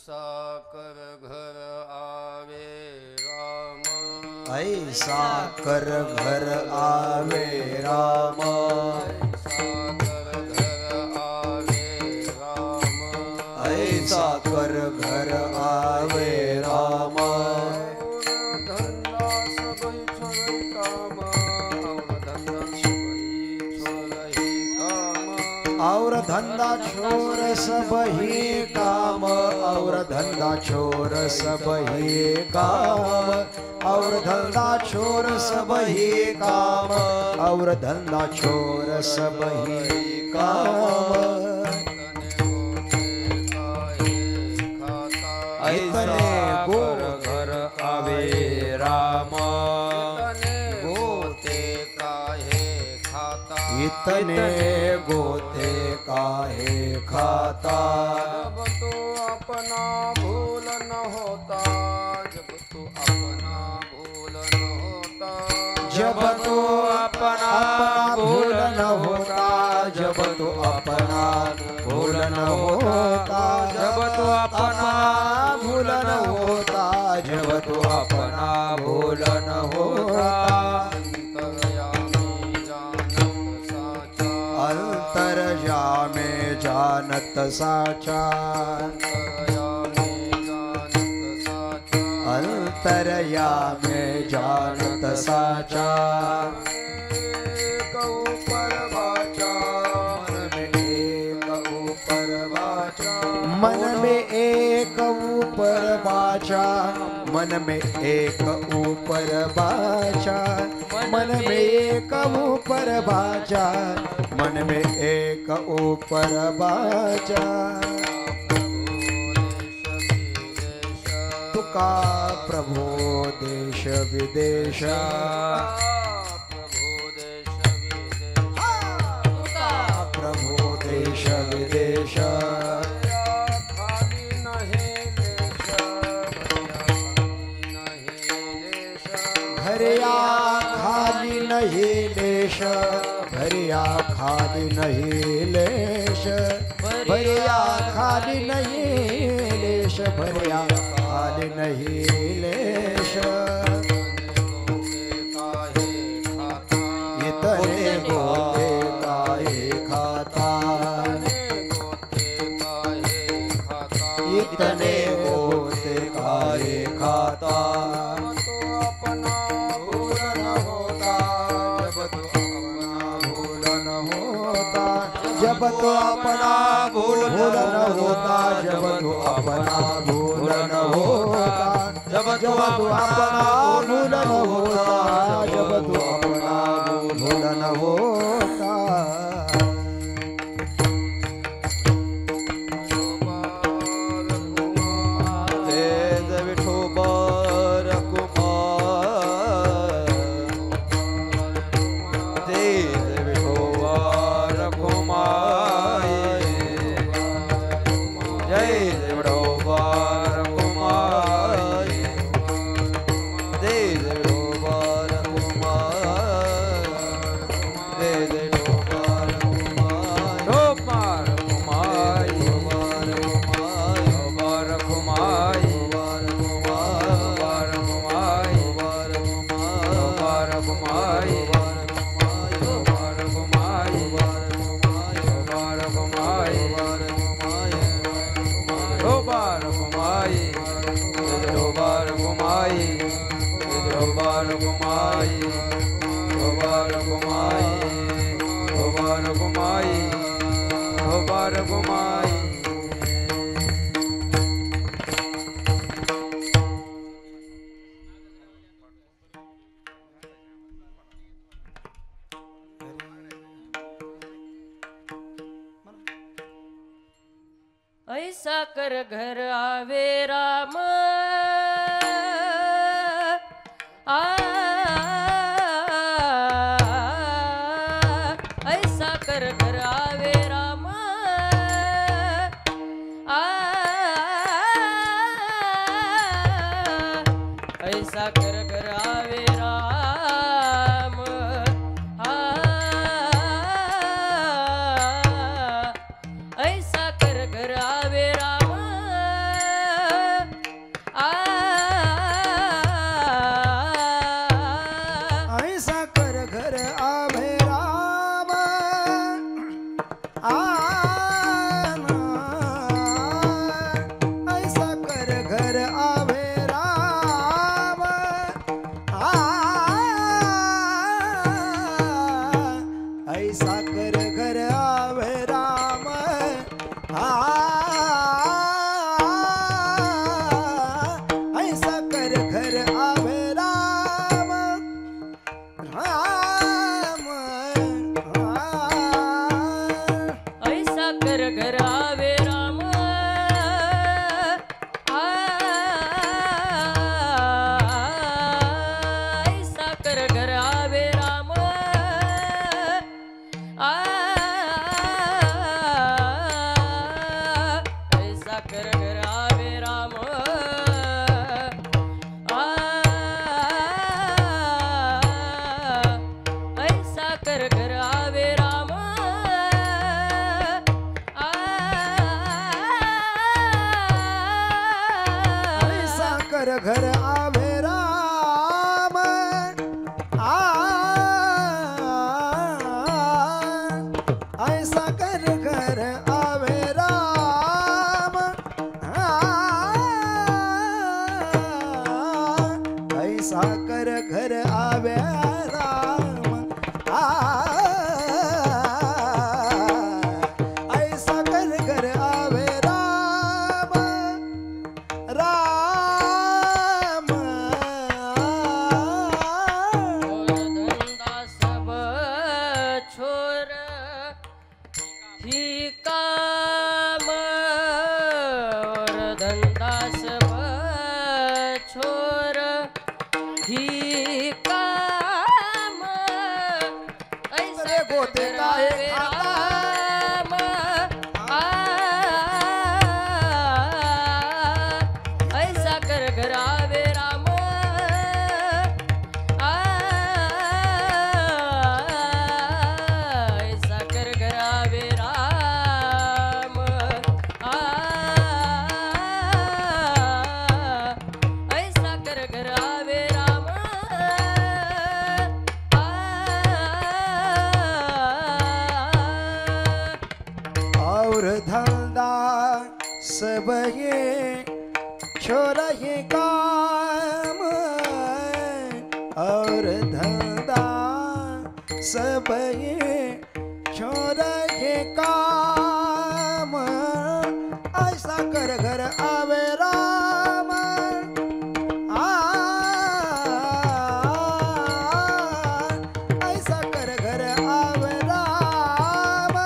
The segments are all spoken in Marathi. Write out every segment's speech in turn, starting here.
ऐसा कर घर आवे राम, ऐसा कर घर आवे राम, ऐसा कर घर आवे राम, और धंधा छोर सब ही काम, और धंधा छोर सब ही काम, और धंधा छोर सब ही काम, और धंधा छोर सब ही काम। इतने गो घर आवे राम, गोते काहे खाता, इतने गोते काहे खाता। जब तो अपना भूल न होता, जब तो अपना भूल न होता, जब तो अपना भूल न होता, जब तो अपना भूल न होता, जब तो अपना भूल न होता, जब तो अपना भूल न होता। अंतर्यामी जानत साचा, अंतर्यामी जानत साचा। एक ऊपर वाचा, मन में एक ऊपर वाचा, मन में एक ऊपर वाचा, मन में एक ऊपर वाचा, मन में एक ऊपर वाचा। तुका प्रभो देश विदेश, प्रभो देश विदेश। भरिया खाली नहीं लेश, भरिया खाली नहीं लेश, भरिया खाली नहीं लेश, भरिया खाली नहीं लेश। इतने गोते काहे खाता, इतने गोते काहे खाता। जब तो अपना भूल न होता, जब तो अपना भूल न होता, जब तो अपना भूल न होता, जब तो अपना भूल न होता। तेज विठोबार कुमार, तेज विठोबार कुमार, जय विठोबार कुमार, तेज विठोबार कुमार, तेज विठोबार कुमार, कुमार कुमार, कुमार कुमार, ऐसा कर घर आवे राम, ऐसा कर घर आवे राम, ऐसा कर घर आवे राम, ऐसा कर घर आवे राम, राम ऐसा कर घर आवे राम ऐसा कर घर आवे राम ऐसा कर घर आवे राम ऐसा कर घर आवे राम ऐसा कर घर आवे राम ऐसा कर घर आवे राम ऐसा कर घर आवे राम ऐसा कर घर आवे राम राम और धंधा सब छोर ही काम ऐसा अरे गोते कर काहे आवे खाता? राम ऐसा कर घर आवे राम ऐसा कर घर आवे राम ऐसा कर घर आवे राम और धंधा सब ये छोरा ये काम और धंधा सब ये छोरा ये काम ऐसा कर घर आवे राम ऐसा कर घर आवे राम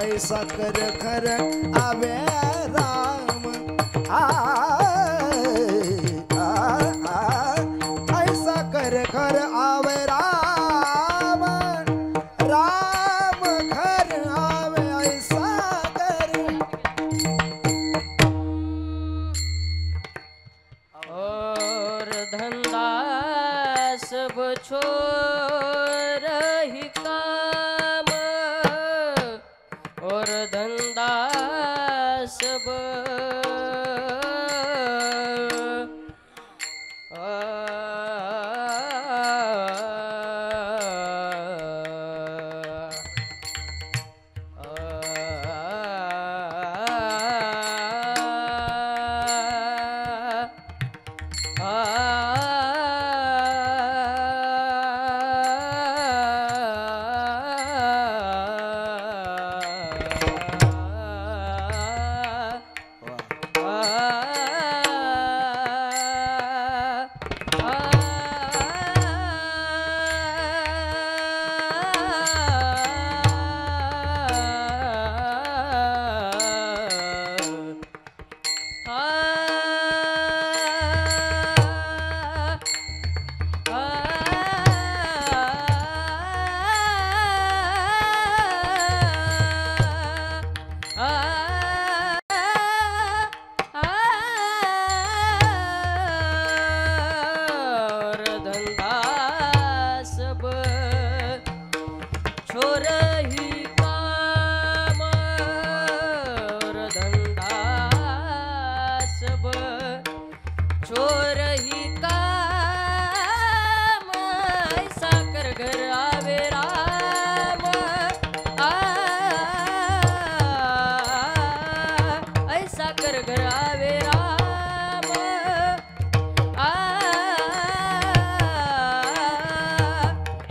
ऐसा कर घर आवे राम ऐसा कर घर आवे राम राम घर आवे ऐसा कर और धंधा सब छोर ही काम और धंधा सब और धंधा सब छोर ही काम और धंधा सब छोर ही काम ऐसा कर घर आवे राम ऐसा कर घर आवे राम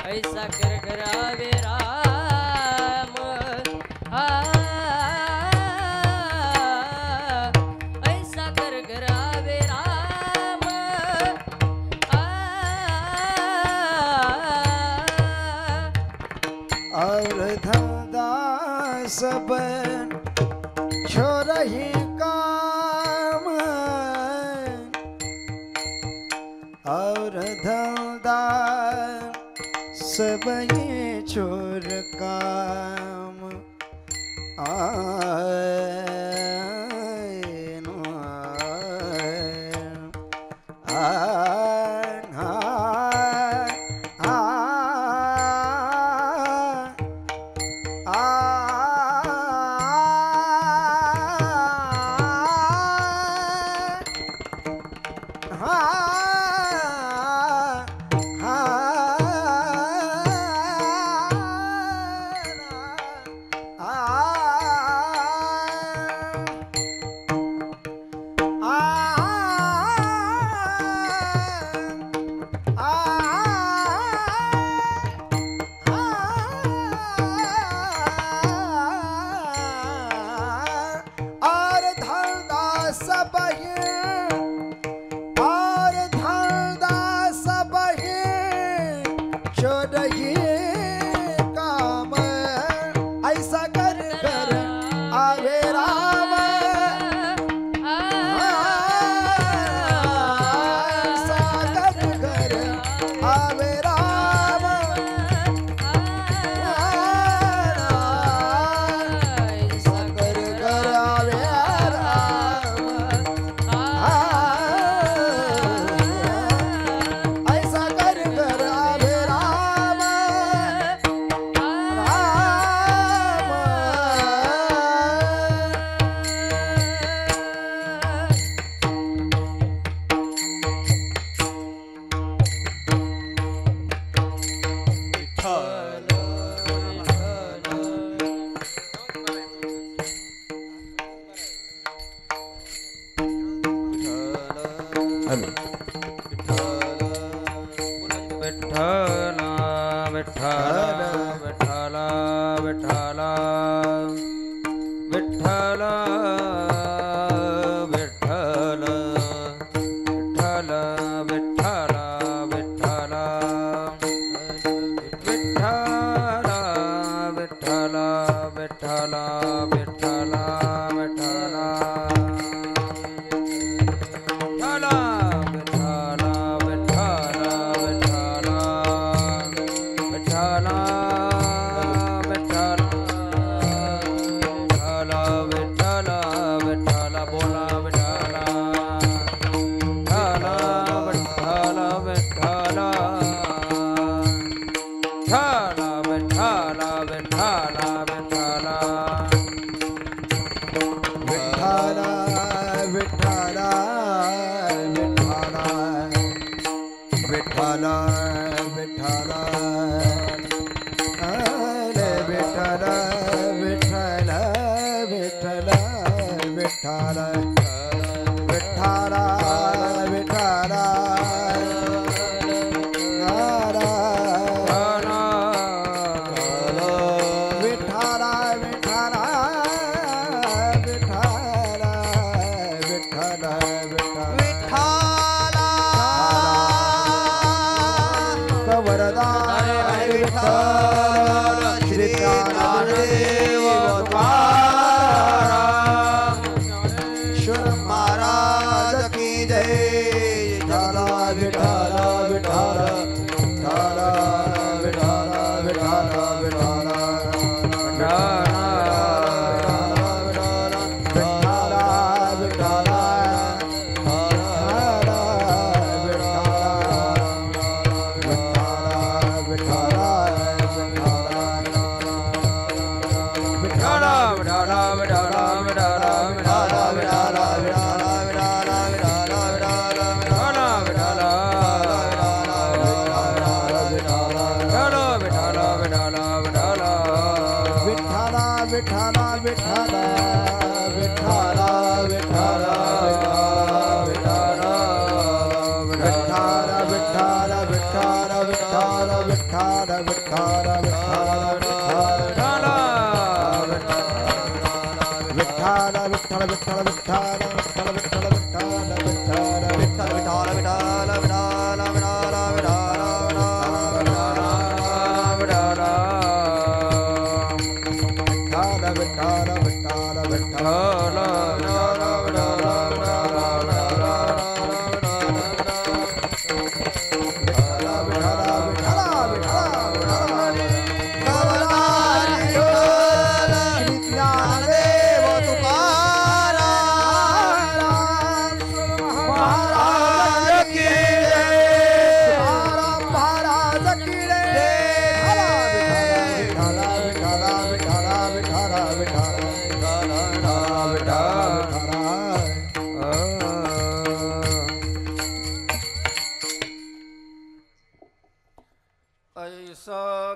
ऐसा कर घर आवे राम ऐसा कर घर आवे राम सब छोर ही काम और धंधा सब ये छोर काम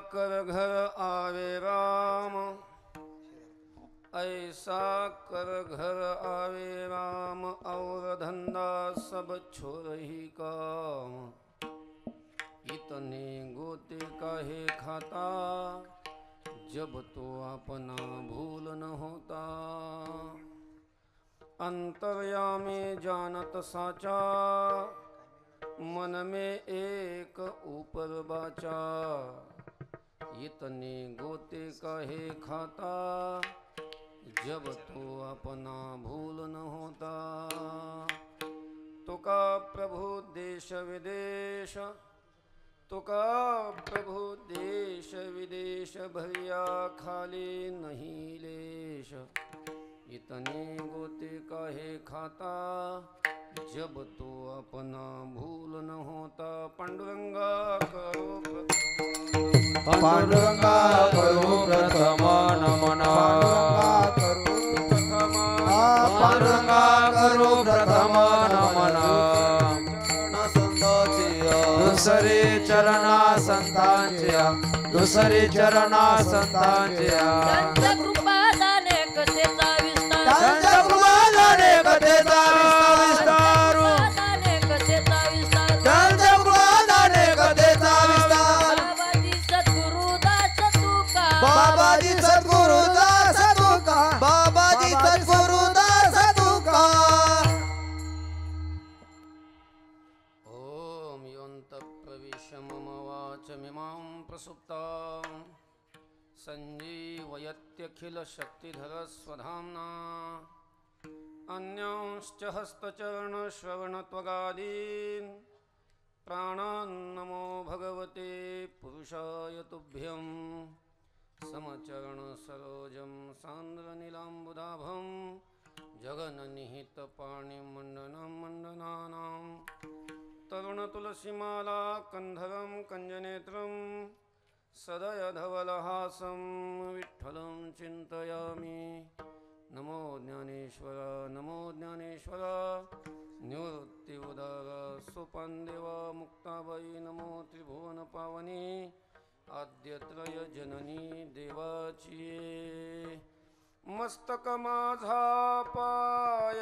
कर घर आवे राम, ऐसा कर घर आवे राम, और धंधा सब छोड़ ही काम। इतने गोते काहे खाता, जब तो अपना भूल न होता। अंतर्यामी जानत साचा, मन में एक ऊपर बाचा। इतने गोते काहे खाता, जब तो अपना भूल न होता। तुका प्रभु देश विदेश, तुका प्रभु देश विदेश, भरिया खाली नहीं लेश। इतने गोते काहे खाता, जब तो अपना भूल न होता। पांडुरंगा करो प्रथम, पांडुरंगा करो प्रथम नमन, पांडुरंगा करो प्रथम नमन। दुसरे चरणा संतांच्या, दुसरे चरणा संतांच्या। त्यांच्या कृपादाने कथेचा विस्तार, त्यांच्या कृपादाने कथेचा विस्तार, कृपादाने कथेचा विस्तार, त्यांच्या कृपादाने कथेचा विस्तार। बाबाजी सद्गुरुदास तुका, बाबाजी सद्गुरुदास तुका, बाबाजी सद्गुरुदास तुका। ओम योऽन्तः प्रविश्य मम वाचमिमां प्रसुप्तां, सञ्जीवयत्यखिलशक्तिधरस्वधाम्ना। अन्यांश्च हस्तचरणश्रवणत्वगादीन् प्राणान् नमो भगवते पुरुषाय तुभ्यं। समचरणसरोजं सान्द्रनीलाम्बुदाभं, जगन्निहितपाणिमण्डनं मण्डनानां। तरुणतुलसीमाला कन्धरं कञ्जनेत्रं, सदयधवलहासं विठ्ठलं चिन्तयामि। नमो ज्ञानेश्वर, नमो ज्ञानेश्वर, निवृत्तिउदार सुपान्देवा मुक्ताबाई। नमो त्रिभुवनपावनी, आद्यत्रय जननी देवाची। मस्तक माझा पायावरी,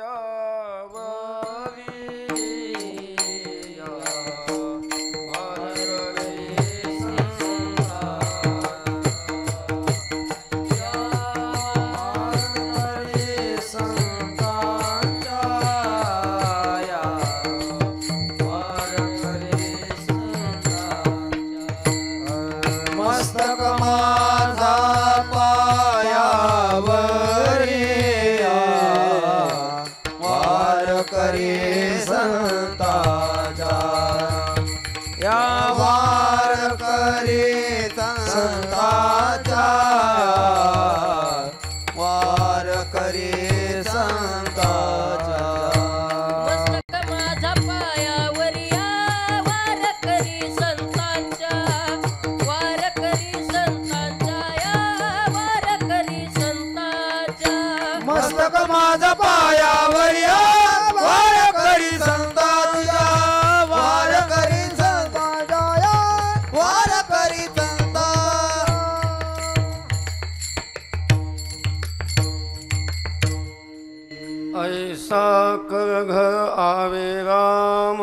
मस्तक माझा पायावरी, वार करे संताचा। या वार करे संताचा, वार करे संताचा। मस्तक माझा पायावरिया, वार करी संतांच्या, वार करी संतांच्या, या वार करी संतांच्या। मस्तक माझा पायावरिया, वार करी संताचा, वार करी संताचा, वार करी संता। ऐसा कर घर आवे राम,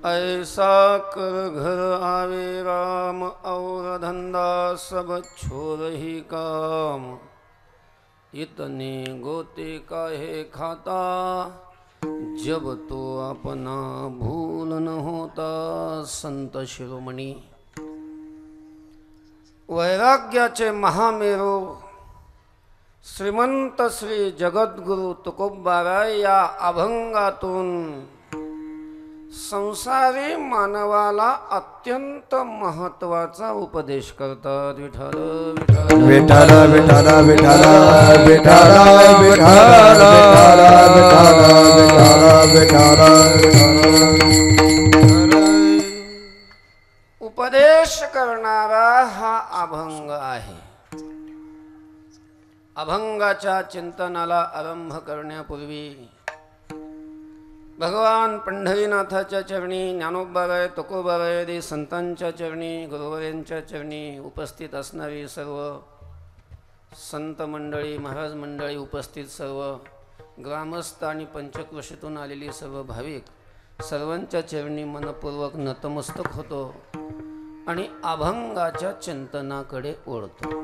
ऐसा कर घर आवे राम, और धंधा सब छोड़ ही काम। इतने गोते काहे खाता, जब तो अपना भूल न होता। संत शिरोमणी वैराग्याचे महामेरू श्रीमंत श्री जगद्गुरु तुकोबाराय या अभंगातून संसारी मानवाला अत्यंत महत्वाचा उपदेश करतात. विठ्ठल विठ्ठल विठ्ठल विठ्ठल विठ्ठल विठ्ठल विठ्ठल उपदेश करणारा हा अभंग आहे. अभंगाच्या चिंतनाला आरंभ करण्यापूर्वी भगवान पंढरीनाथाच्या चरणी, ज्ञानोबाराय तुकोबाराय संतांच्या चरणी, गुरुवर्यांच्या चरणी उपस्थित असणारी सर्व संत मंडळी, महाराज मंडळी, उपस्थित सर्व ग्रामस्थ आणि पंचक्रोशीतून आलेली सर्व भाविक, सर्वांच्या चरणी मनपूर्वक नतमस्तक होतो आणि अभंगाच्या चिंतनाकडे ओढतो.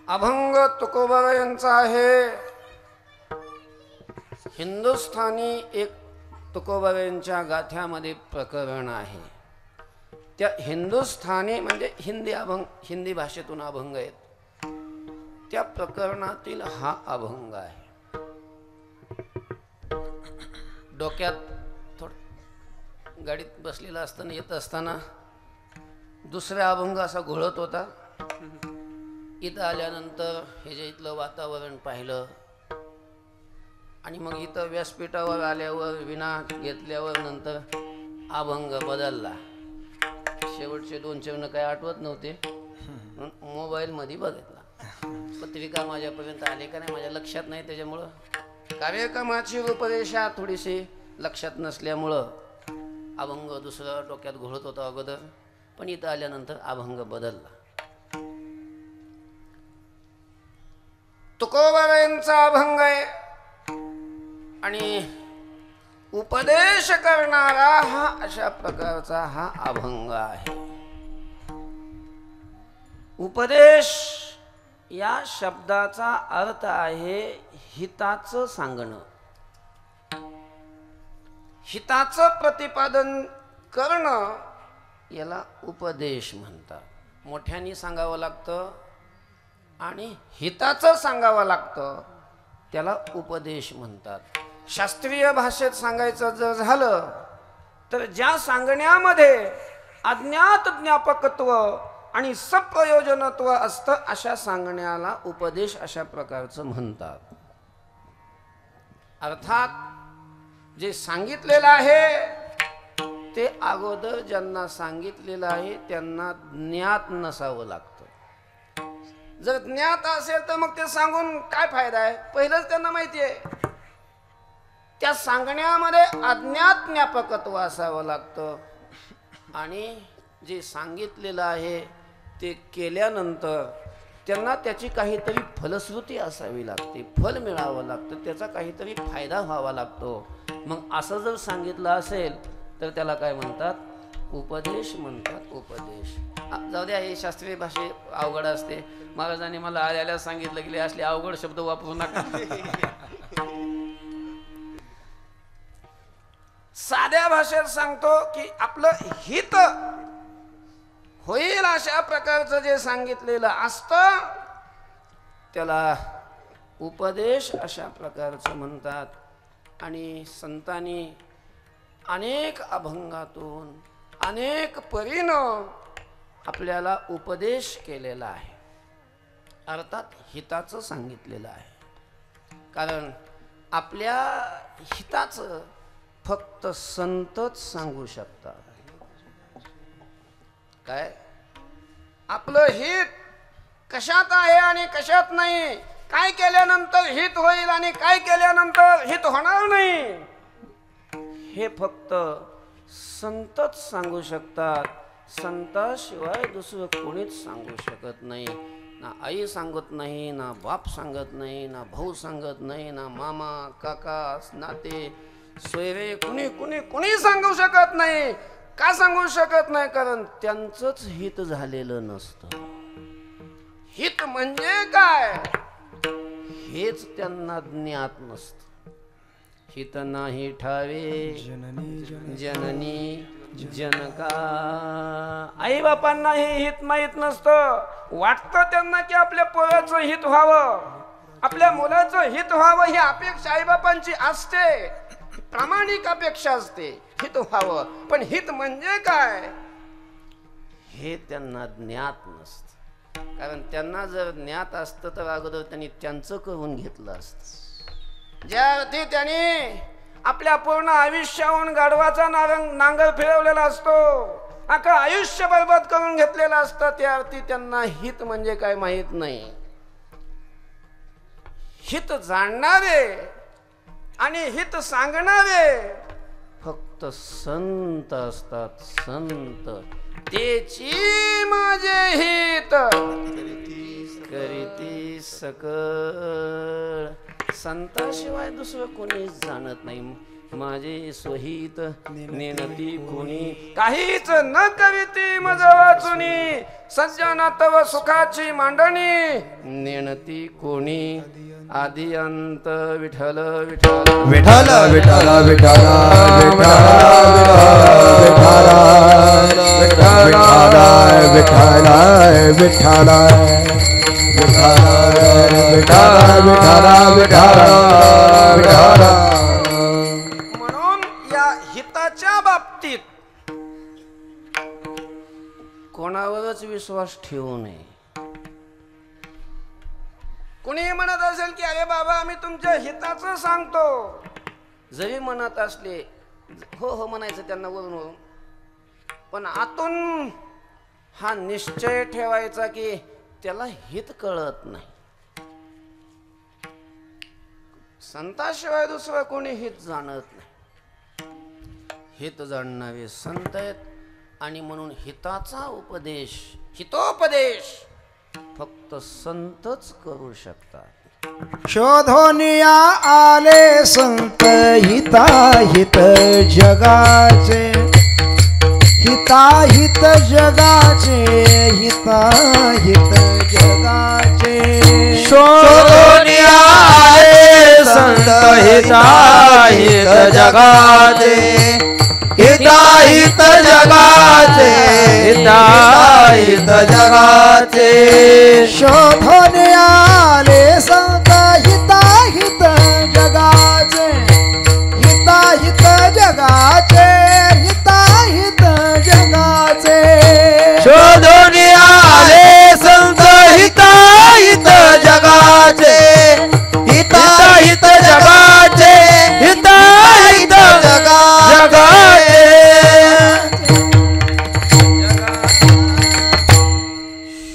अभंग तुकोबारायांचा आहे. हिंदुस्थानी एक तुकोबारायांच्या गाथ्यामध्ये प्रकरण आहे. त्या हिंदुस्थानी म्हणजे हिंदी भाषेतून अभंग आहेत. त्या प्रकरणातील हा अभंग आहे. डोक्यात थोडं गाडीत बसलेला असताना येत असताना दुसरा अभंग असा घोळत होता. इथं आल्यानंतर हे जे इथलं वातावरण पाहिलं आणि मग इथं व्यासपीठावर आल्यावर विना घेतल्यावर नंतर अभंग बदलला. शेवटचे 2 चरण काय आठवत नव्हते, मोबाईलमध्ये बघितला. पत्रिका माझ्यापर्यंत आले का नाही माझ्या लक्षात नाही. त्याच्यामुळं कार्यक्रमाची रूपरेषा थोडीशी लक्षात नसल्यामुळं अभंग दुसरा डोक्यात घोळत होता अगोदर, पण इथं आल्यानंतर अभंग बदलला. तुकोबारायांचा अभंग आहे आणि उपदेश करणारा हा अशा प्रकारचा हा अभंग आहे. उपदेश या शब्दाचा अर्थ आहे हिताचं सांगणं, हिताचं प्रतिपादन करणं. याला उपदेश म्हणतात. मोठ्याने सांगावं लागतं आणि हिताचं सांगावं लागतं, त्याला उपदेश म्हणतात. शास्त्रीय भाषेत सांगायचं जर झालं तर ज्या सांगण्यामध्ये अज्ञात ज्ञापकत्व आणि सप्रयोजनत्व असतं अशा सांगण्याला उपदेश अशा प्रकारचं म्हणतात. अर्थात जे सांगितलेलं आहे ते अगोदर ज्यांना सांगितलेलं आहे त्यांना ज्ञात नसावं लागतं. जर ज्ञात असेल तर मग ते सांगून काय फायदा आहे, पहिलंच त्यांना माहिती आहे. त्या सांगण्यामध्ये अज्ञात ज्ञापकत्व असावं लागतं आणि जे सांगितलेलं आहे ते केल्यानंतर त्यांना त्याची काहीतरी फलश्रुती असावी लागते, फल मिळावं लागतं, त्याचा काहीतरी फायदा व्हावा लागतो. मग असं जर सांगितलं असेल तर त्याला काय म्हणतात, उपदेश म्हणतात. उपदेश जाऊ द्या, हे शास्त्रीय भाषे अवघड असते. महाराजांनी मला आल्याला सांगितलं की असले अवघड शब्द वापरू नका. साध्या भाषेत सांगतो की आपलं हित होईल अशा प्रकारचं जे सांगितलेलं असतं त्याला उपदेश अशा प्रकारचं म्हणतात. आणि संतांनी अनेक अभंगातून अनेक परीनं आपल्याला उपदेश केलेला आहे, अर्थात हिताचं सांगितलेलं आहे. कारण आपल्या हिताचं फक्त संतच सांगू शकतात. काय आपलं हित कशात आहे आणि कशात नाही, काय केल्यानंतर हित होईल आणि काय केल्यानंतर हित होणार नाही, हे फक्त संतच सांगू शकतात. संताशिवाय दुसरं कोणीच सांगू शकत नाही. ना आई सांगत नाही, ना बाप सांगत नाही, ना भाऊ सांगत नाही, ना मामा काका नाते सोयरे कुणी कुणी कुणी सांगू शकत नाही. का सांगू शकत नाही, कारण त्यांचंच हित झालेलं नसतं. हित म्हणजे काय हेच त्यांना ज्ञात नसतं. हित नाही ठावे जननी जनका. आई बापांना हे हित माहीत नसतं. वाटतं त्यांना की आपल्या पोराचं हित व्हावं, आपल्या मुलाचं हित व्हावं, ही अपेक्षा आई बापांची असते, प्रामाणिक अपेक्षा असते, हित व्हावं. पण हित म्हणजे काय हे त्यांना ज्ञात नसतं. कारण त्यांना जर ज्ञात असतं तर अगोदर त्यांनी त्यांचं करून घेतलं असतं. ज्या अर्थी त्यांनी आपल्या पूर्ण आयुष्याहून गाढवाचा नांगर फिरवलेला असतो, अख्खं आयुष्य बरबाद करून घेतलेलं असतं, त्या अर्थी त्यांना हित म्हणजे काय माहित नाही. हित जाणणारे आणि हित सांगणारे फक्त संत असतात. संत तेची माझे हित करीती सकळ. संताशिवाय दुसरं कोणीच जाणत नाही. माझे स्वहित नेणती कोणी काहीच न करीती मज वाचुनी. सज्जन तव सुखाची मांडणी नेणती कोणी आदि अंत. विठ्ठल विठ्ठल विठ्ठल विठ्ठल विठ्ठल विठ्ठल विठ्ठल विठ्ठल म्हणून या हिताच्या बाबतीत कोणावरच विश्वास ठेवू नये. कुणी म्हणत असेल की अरे बाबा आम्ही तुमच्या हिताचं सांगतो, जरी म्हणत असले हो हो म्हणायचं त्यांना वरून वरून, पण आतून हा निश्चय ठेवायचा की त्याला हित कळत नाही. संताशिवाय दुसरं कोणी हित जाणत नाही. हित जाणणारे संत आहेत. आणि म्हणून हिताचा उपदेश हितोपदेश फक्त संतच करू शकतात. शोधोनिया आले संत हिताहित जगाचे. हिताहित जगाचे हिताहित जगाचे. शोधोनिया आले संत हिताहित जगाचे. हिताहित जगाचे हिताहित जगाचे. शोधोने आले संत हिताहित जगाचे. हिताहित जगाचे हिताहित जगाचे. शोधोनी आले संत हिताहित जगाचे. हिताहित जगाचे हिताहित जगाचे.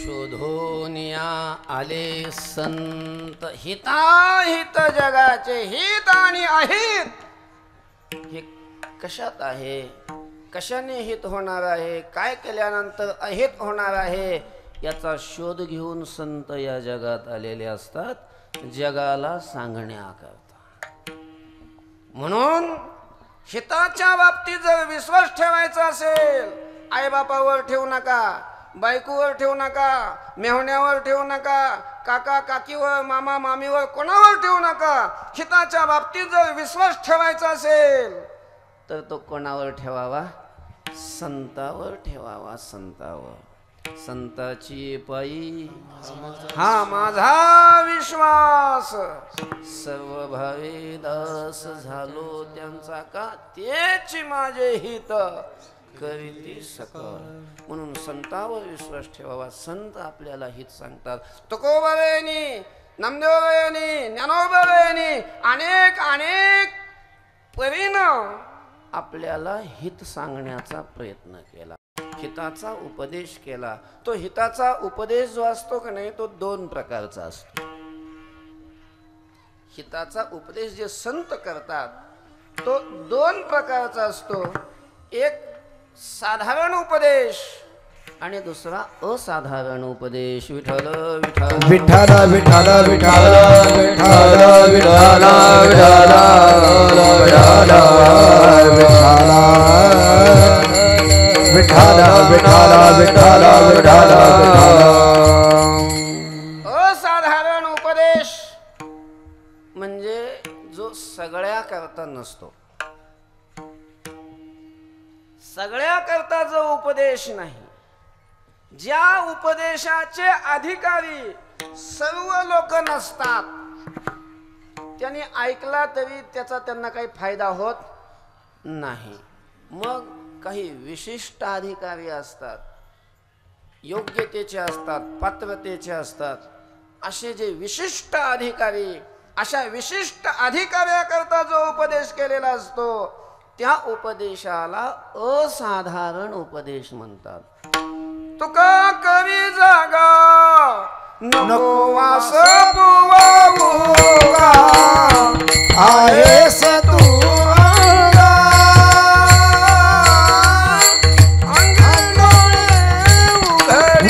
शोधोनिया आले संत हिताहित जगाचे. हित आणि अहित हे कशात आहे, कशाने हित होणार आहे, काय केल्यानंतर अहित होणार आहे याचा शोध घेऊन संत या जगात आलेले असतात जगाला सांगण्याकरता. म्हणून हिताच्या बाबतीत जर विश्वास ठेवायचा असेल, आईबापावर ठेवू नका, बायकोवर ठेवू नका, मेहुण्यावर ठेवू नका, काका काकीवर मामा मामीवर कोणावर ठेवू नका. हिताच्या बाबतीत जर विश्वास ठेवायचा असेल तर तो कोणावर ठेवावा, संतावर ठेवावा. संतावर. संताची पायी हा माझा विश्वास. सर्व भावे दास झालो त्यांचा का तेच माझे हित करीती सकळ. म्हणून संतावर विश्वास ठेवावा. संत आपल्याला हित सांगतात. तुकोबाबायांनी, नामदेवबायांनी, ज्ञानोबाबायांनी अनेक अनेक परीनं आपल्याला हित सांगण्याचा प्रयत्न केला, हिताचा उपदेश केला. तो हिताचा उपदेश जो असतो का नाही तो दोन प्रकारचा असतो. हिताचा उपदेश जे संत करतात तो दोन प्रकारचा असतो. एक साधारण उपदेश आणि दुसरा असाधारण उपदेश. विठ्ठल विठ्ठल विठ्ठल विठ्ठल विठ्ठल विठ्ठल विठ्ठल विठ्ठल विठ्ठल विठ्ठल विठ्ठल. असाधारण उपदेश म्हणजे जो सगळ्या करता नसतो. सगळ्या करता जो उपदेश नाही, ज्या उपदेशाचे अधिकारी सर्व लोक नसतात, त्यांनी ऐकला तरी त्याचा त्यांना काही फायदा होत नाही. मग काही विशिष्ट अधिकारी असतात, योग्यतेचे असतात, पात्रतेचे असतात. असे जे विशिष्ट अधिकारी, अशा विशिष्ट अधिकाऱ्याकरता जो उपदेश केलेला असतो त्या उपदेशाला असाधारण उपदेश म्हणतात. तुका कवी जागा नको वास बुवा आहेस तू अंगा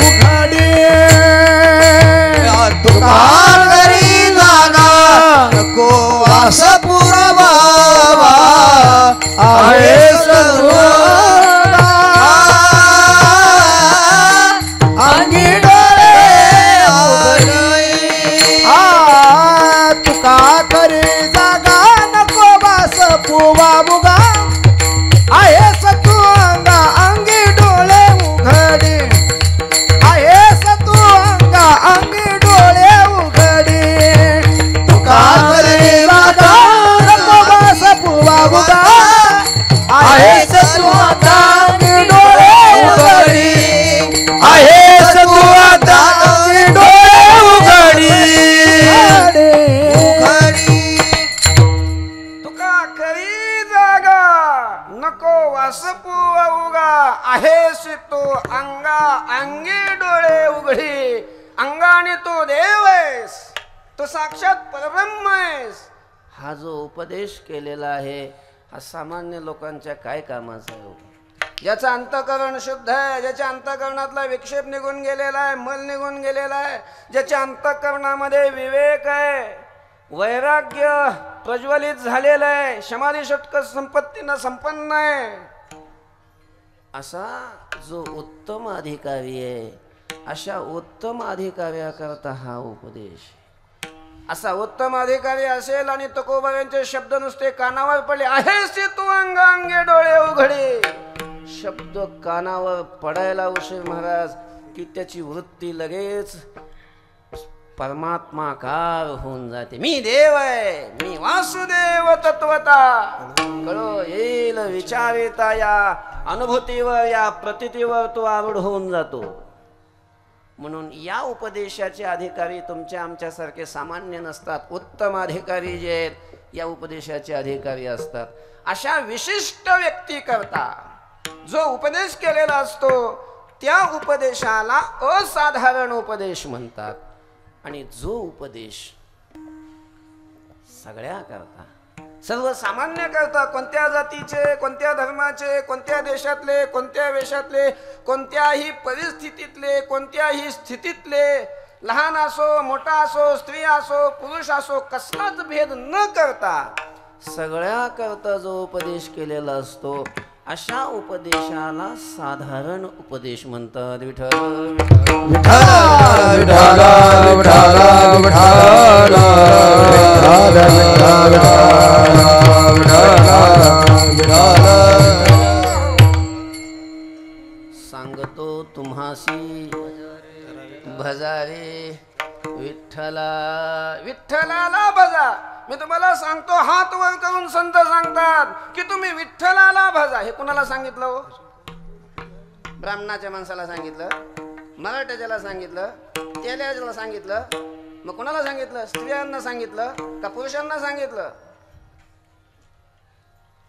उघडी तुका करी जागा नको वास पुरवावा आहेस तू अंगा अंगी डोळे तुका करी जागा नको वास पुवा बुगा आहेस तू अंगा अंगी डोळे उघडी आहेस तू अंगा अंगी डोळे उघडी तुका करी जागा नको वास पुवा बुगा आहेस तू आता अंगी डोळे उघडी आहेस तू आता अंगी डोळे उघडी तुका करी जागा नको वासपू उगा आहेस तू अंगा अंगी डोळे उघडी अंगाने तू देव आहेस तू साक्षात परब्रह्म आहेस. हा जो उपदेश केलेला आहे हा सामान्य लोकांच्या काय कामाचा आहे? ज्याचं अंतःकरण शुद्ध आहे, ज्याच्या अंतःकरणातला विक्षेप निघून गेलेला आहे, मल निघून गेलेला आहे, ज्याच्या अंतःकरणामध्ये विवेक आहे, वैराग्य प्रज्वलित झालेलं आहे, समाधी षटक संपत्तीनं संपन्न आहे, असा जो उत्तम अधिकारी आहे, अशा उत्तम अधिकाऱ्याकरता हा उपदेश. असा उत्तम अधिकारी असेल आणि तुकोबारांचे शब्द नुसते कानावर पडले, आहेस तू अंगा अंगे डोळे उघडे, शब्द कानावर पडायला उशीर महाराज की त्याची वृत्ती लगेच परमात्माकार होऊन जाते. मी देव आहे, मी वासुदेव तत्वता कळो येईल विचारिता या अनुभूतीवर या प्रतीतीवर तो आरूढ होऊन जातो. म्हणून या उपदेशाचे अधिकारी तुमच्या आमच्यासारखे सामान्य नसतात. उत्तम अधिकारी जे आहेत या उपदेशाचे अधिकारी असतात. अशा विशिष्ट व्यक्ती करता जो उपदेश केलेला असतो त्या उपदेशाला असाधारण उपदेश म्हणतात. आणि जो उपदेश सगळ्या करता सर्वसामान्य करता, कोणत्या जातीचे, कोणत्या धर्माचे, कोणत्या देशातले, कोणत्या वेशातले, कोणत्याही परिस्थितीतले, कोणत्याही स्थितीतले, लहान असो मोठा असो, स्त्री असो पुरुष असो, कसलाच भेद न करता सगळ्या करता जो उपदेश केलेला असतो अशा उपदेशाला साधारण उपदेश म्हणतात. विठ्ठल सांगतो तुम्हासी भजारे विठ्ठला, विठ्ठलाला भजा. मी तुम्हाला सांगतो, हात वर करून संत सांगतात की तुम्ही विठ्ठलाला भजा. हे कुणाला सांगितलं हो? ब्राह्मणाच्या माणसाला सांगितलं, मराठ्याला सांगितलं, तेल्याला सांगितलं, मग कुणाला सांगितलं? स्त्रियांना सांगितलं का पुरुषांना सांगितलं?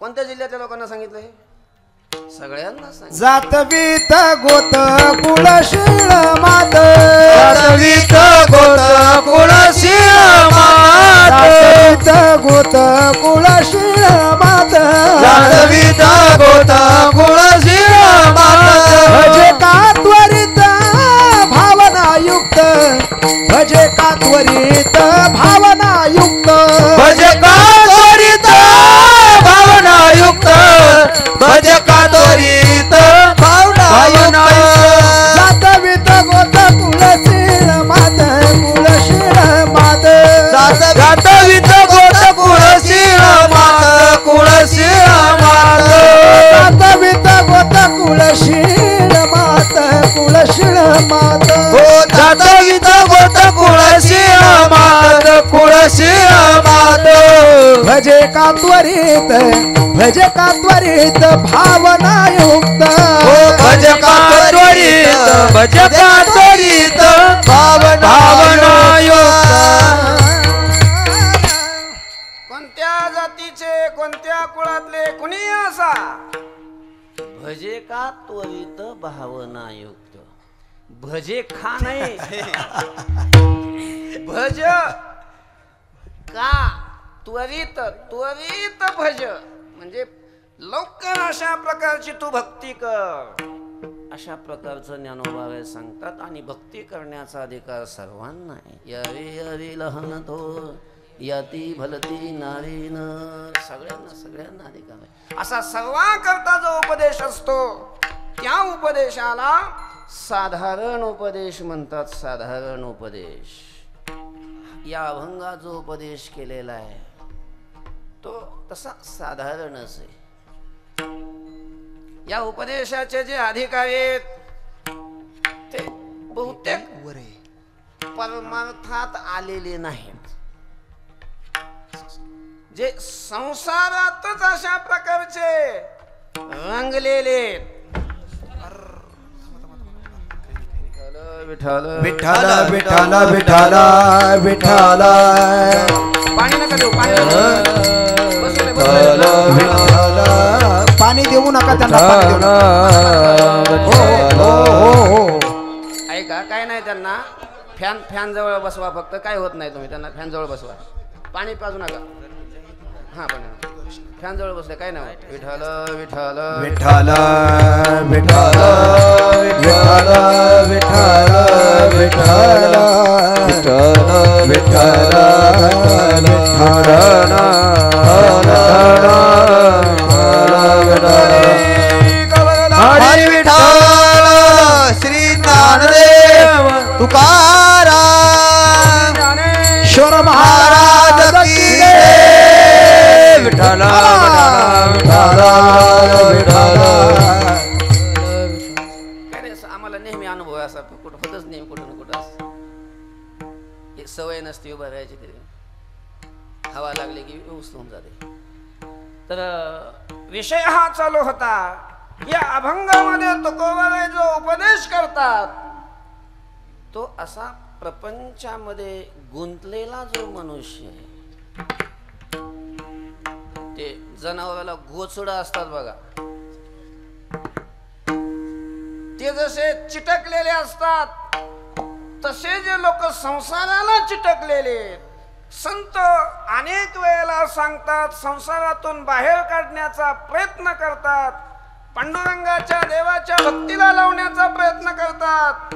कोणत्या जिल्ह्यातल्या लोकांना सांगितलं? हे सगळ्यांना सांगितलं. जातवीत गोत कुळशीळ मात, जातवीत गोत कुळशीळ मात, जातवीत गोत कुळशीळ मात, जातवीत गोत कुळशीळ मात. भजे का त्वरित भावनायुक्त, भजे का त्वरित भावनायुक्त, भज का त्वरित भावनायुक्त, भज का त्वरित भावनायुक्त. जातवीत गोत कुळशीळ मात, कुळशीळ मात, जातवीत गोत कुळशीळ मात, कुळशीळ मात. जातवीत गोत कुळशीळ मात, कुळशीळ मात. हो जातवीत गोत कुळशीळ मात, कुळशीळ मात. भजे का त्वरित, भजे का त्वरित भावनायुक्त, हो भज का त्वरित, भज का त्वरित भावनायुक्त. कोणत्या जातीचे, कोणत्या कुळातले कुणी असा, भजे का त्वरित भावनायुक्त. भजे खा नाही, भज का त्वरित त्वरित भज म्हणजे लवकर अशा प्रकारची तू भक्ती कर, अशा प्रकारचं ज्ञानोबा सांगतात. आणि भक्ती करण्याचा अधिकार सर्वांना आहे. यावे यावे लहान थोर याती भलती नारीन, सगळ्यांना अधिकार आहे. असा सर्वांकरता जो उपदेश असतो त्या उपदेशाला साधारण उपदेश म्हणतात. साधारण उपदेश. या अभंगात जो उपदेश केलेला आहे तो तसा साधारणच आहे. या उपदेशाचे जे अधिकारी आहेत ते बहुतेक परमार्थात आलेले नाहीत. जे संसारातच अशा प्रकारचे रंगलेले विठ्ठल विठ्ठल विठ्ठल विठ्ठल विठ्ठल पाणी नका देऊ, पाणी पाणी देऊ नका त्यांना. ऐका, काय नाही त्यांना फॅन जवळ बसवा फक्त, काय होत नाही. तुम्ही त्यांना फॅन जवळ बसवा, पाणी पाजू नका. हा पण फॅन जवळ बसले काय नाही. विठ्ठल विठ्ठल विठ्ठल विठ्ठल विठ्ठल विठ्ठल विठ्ठल विठ्ठल हरी विठ्ठल श्री ज्ञानदेव तुकाराम ज्ञानेश्वर महाराज की जय. विठ्ठल आम्हाला नेहमी अनुभव आहे असा, कुठं होतच नेहमी कुठं ना कुठं एक सवय नसते उभं राहायची. तरी हवा लागली की उचलून जाते. तर विषय हा चालू होता. या अभंगामध्ये तुकोबाराय जो उपदेश करतात तो असा प्रपंचामध्ये गुंतलेला जो मनुष्य आहे, ते जनावराला गोचडं असतात बघा, ते जसे चिटकलेले असतात तसे जे लोक संसाराला चिटकलेले. संत अनेक वेळेला सांगतात, संसारातून बाहेर काढण्याचा प्रयत्न करतात, पांडुरंगाच्या देवाच्या भक्तीला लावण्याचा प्रयत्न करतात,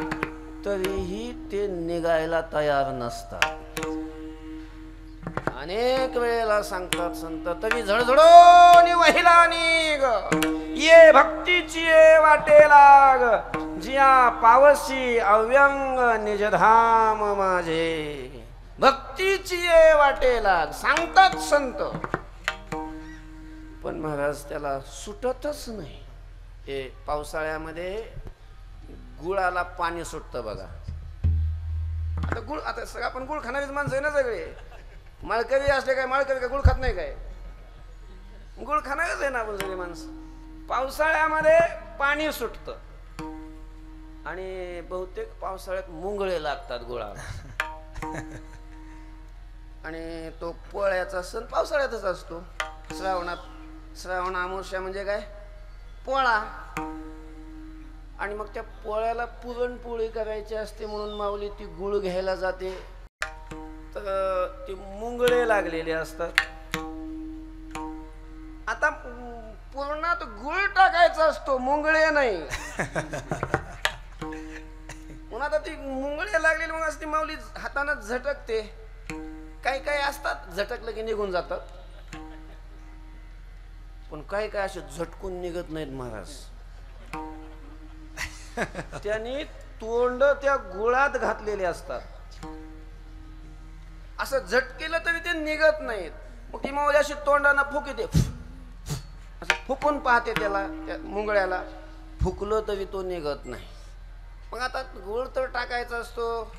तरीही ते निघायला तयार नसतात. अनेक वेळेला सांगतात संत, तरी झडझडून वहिला निघ, ये भक्तीची ये वाटे लाग, जिया पावसी अव्यंग निजधाम माझे. भक्तीची ये वाटे लाग सांगतात संत, पण महाराज त्याला सुटतच नाही. हे पावसाळ्यामध्ये गुळाला पाणी सुटतं बघा. आता गुळ, आता सगळं आपण गुळ खाणारीच माणसं आहे ना सगळे. माळकरी असले काय, माळकरी काय गुळ खात नाही काय? गुळ खाणारच आहे ना आपण सगळे माणसं. पावसाळ्यामध्ये पाणी सुटतं आणि बहुतेक पावसाळ्यात मुंगळे लागतात गुळाला. आणि तो पोळ्याचा सण पावसाळ्यातच असतो. श्रावण अमावस्या म्हणजे काय, पोळा. आणि मग त्या पोळ्याला पुरणपोळी करायची असते म्हणून माऊली ती गुळ घ्यायला जाते. तर ते मुंगळे लागलेले असतात. आता पूर्णात गुळ टाकायचा असतो, मुंगळे नाही. म्हणून आता ती मुंगळे लागलेली मग असते, माऊली हातानं झटकते. काही काही असतात झटकलं की निघून जातात, पण काही काय असे झटकून निघत नाहीत महाराज. त्यांनी तोंड त्या गुळात घातलेले असतात. असं झटकेलं तरी ते निघत नाहीत. मग ती माऊली अशी तोंडाना फुकते, असं फुकून पाहते त्याला, त्या मुंगळ्याला. फुकलं तरी तो निघत नाही. मग आता गुळ तर टाकायचा असतो,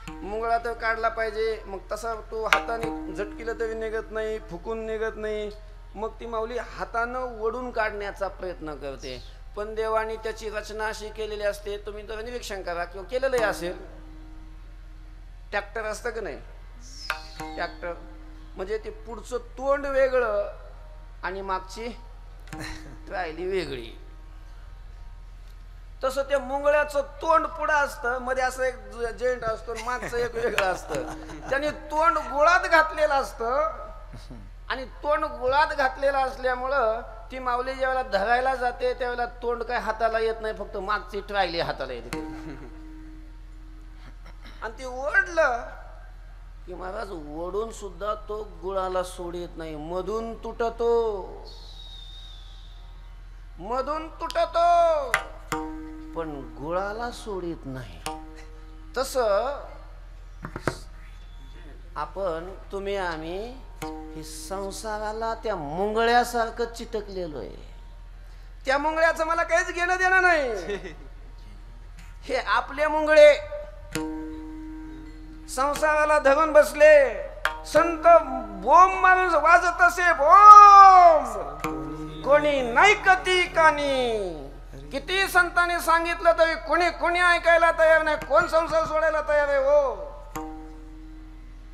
मुंगळा तर काढला पाहिजे. मग तसा तो हाताने झटकीला तरी निघत नाही, फुकून निघत नाही. मग ती माऊली हातानं वडून काढण्याचा प्रयत्न करते. पण देवानी त्याची रचना अशी केलेली असते, तुम्ही तर निरीक्षण करा किंवा केलेलंही असेल. ट्रॅक्टर असतं का नाही, ट्रॅक्टर म्हणजे ते पुढचं तोंड वेगळं आणि मागची ट्रायली वेगळी. तसं त्या मुंगळ्याचं तोंड पुढं असतं, मध्ये असं एक जॉईंट असतो, मागचं एक वेगळं असतं. त्याने तोंड गुळात घातलेलं असतं आणि तोंड गुळात घातलेला असल्यामुळं ती माऊली ज्यावेळेला धरायला जाते त्यावेळेला तोंड काय हाताला येत नाही, फक्त मागची ट्रायली हाताला येते. आणि ती ओढलं की महाराज ओढून सुद्धा तो गुळाला सोडित नाही, मधून तुटतो, मधून तुटतो, पण गुळाला सोडित नाही. तस आपण तुम्ही आम्ही हे संसाराला त्या मुंगळ्यासारखं चिटकलेलो आहे. त्या मुंगळ्याचं मला काहीच घेणं देणं नाही. हे आपले मुंगळे संसाराला धरून बसले. संत बोंब माणूस वाजत असे बोंब, कोणी नाही कती कानी. किती संतांनी सांगितलं तरी कोणी कोणी ऐकायला तयार नाही. कोण संसार सोडायला तयार आहे हो?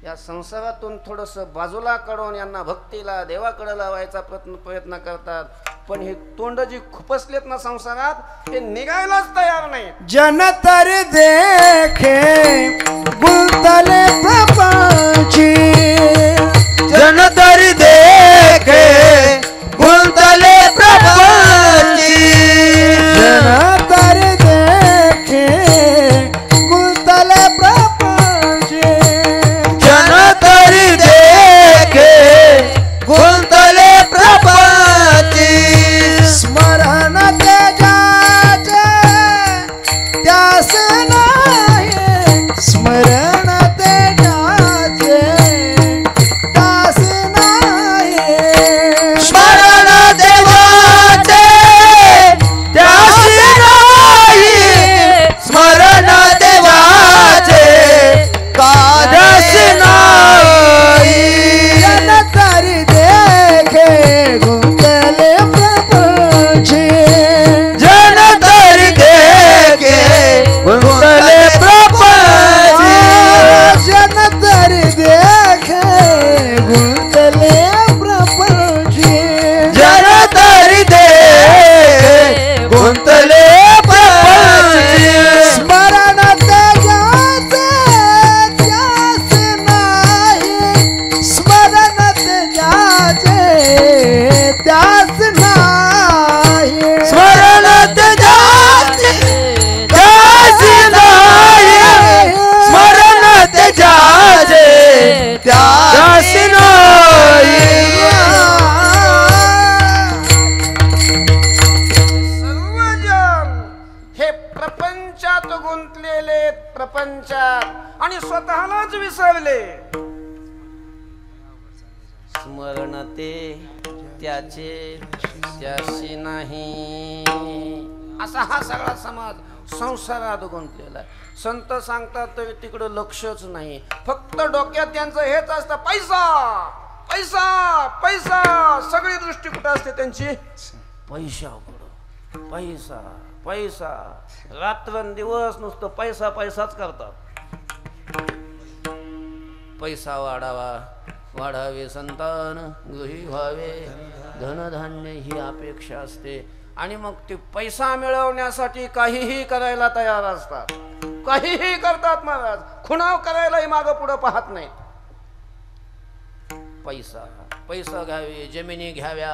या संसारातून थोडस बाजूला काढून यांना भक्तीला देवाकडे लावायचा प्रयत्न करतात, पण हे तोंड जी खुपसलेत ना संसारात ते निघायलाच तयार नाही. जन तर देखे गुंतले प्रपंची, जन तरी देखे गुंतले प्रपंची, जन तर देखे गुंतले प्रपंची, जन तरी देखे गुंतले प्रपंची. स्मरण तेजाचे त्यास नाही, स्मरण तेजाचे त्यास नाही, स्मरण देवाचे त्यासी नाही, स्मरण देवाचे कादसी नाही. जन तरी देखे गुंतले प्रपंची, जन तरी देखे गुंतले प्रपंची, जन तरी देखे गुंतले प्रपंची, जन तरी देखे गुंतले प्रपंची. स्मरण तेजाचे त्यास नाही, स्मरण तेजाचे त्यास नाही, स्मरण त्याचे त्यासी नाही, स्मरण त्याचे त्यासी नाही. सर्वजण हे प्रपंचात गुंतलेले, प्रपंचात आणि स्वतःलाच विसरले. स्मरण ते त्याचे त्याशी नाही, असा हा सगळा समाज संसारात गुंतलेला आहे. संत सांगतात तरी तिकडं लक्षच नाही, फक्त डोक्यात त्यांचं हेच असतं, पैसा पैसा पैसा. सगळी दृष्टी कुठं असते त्यांची? पैशाकडं. पैसा पैसा, रात्रंदिवस नुसतं पैसा पैसाच करतात. पैसा वाढावा, वाढावे संतान, गृही व्हावे धनधान्य ही अपेक्षा असते. आणि मग ते पैसा मिळवण्यासाठी काहीही करायला तयार असतात, काहीही करतात महाराज. खुणाव करायलाही मागं पुढं पाहत नाहीत. पैसा पैसा घ्यावे, जमिनी घ्याव्या,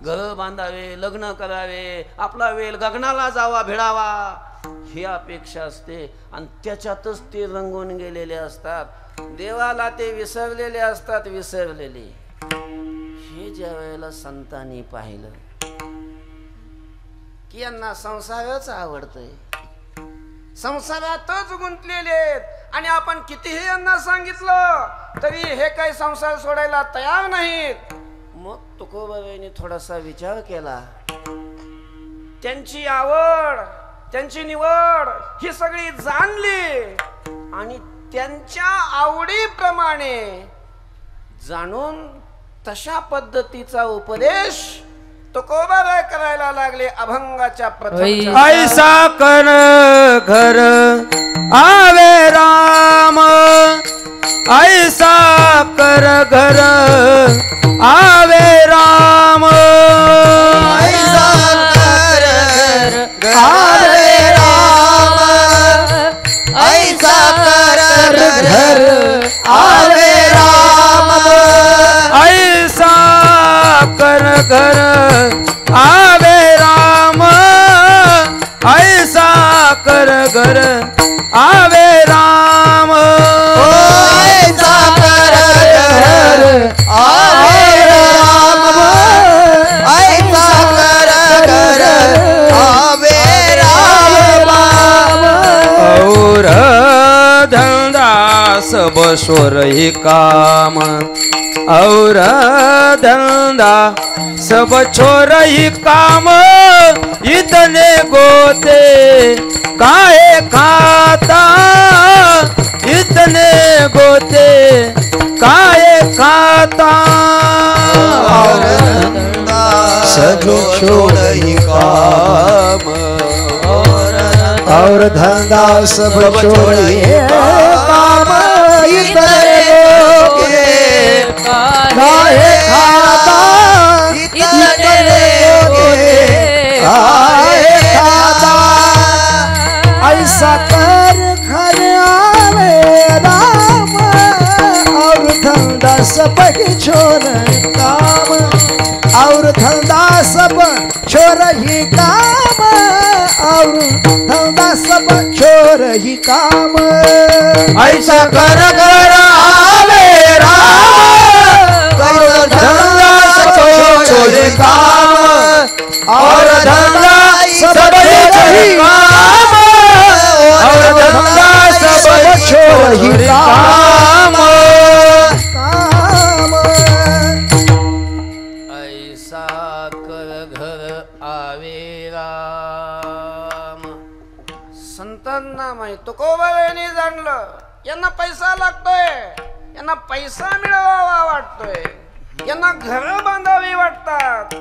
घर बांधावे, लग्न करावे, आपला वेल गगनाला जावा भिडावा ही अपेक्षा असते. आणि त्याच्यातच ते रंगून गेलेले असतात. देवाला ते विसरलेले असतात, विसरलेले. हे ज्या वेळेला संतांनी पाहिलं की यांना संसारच आवडतोय, संसारातच गुंतलेले आहेत, आणि आपण कितीही यांना सांगितलं तरी हे काही संसार सोडायला तयार नाहीत. मग तुकोबाबाईंनी थोडासा विचार केला. त्यांची आवड, त्यांची निवड ही सगळी जाणली आणि त्यांच्या आवडीप्रमाणे जाणून तशा पद्धतीचा उपदेश तुकोबाबाई करायला लागले. अभंगाच्या प्रथम ऐसा कर घर आवे राम, ऐसा कर घर आवे राम, ऐसा कर आवे राम, ऐसा कर घर आवे राम, घर आवे राम ऐसा कर घर आवे राम ऐसा कर घर आवे राम ऐसा कर घर आवे राम और धंधा सब शोर ही काम और धंधा सब छोर ही काम इतने गोते काहे खाता इतने गोते काहे खाता सब छोड़ ही काम और धंधा सब छोड़ ही काम इतने काहे खाता इतने काहे खाता ऐसा कर घर आवे राम और धंधा सब ही छोड़ काम और धंधा सब छोड़ ही काम और धंधा सब छोड़ ही काम ऐसा कर घर आवे राम और धंधा सब छोड़ काम और धंधा सब ही काम और धंधा सब छोड़ ही काम ऐसा कर घर आवे राम संतांना माहित तुकोबारायांनी जाणलं यांना पैसा लागतोय यांना पैसा मिळवावा वाटतोय यांना घर बांधावी वाटतात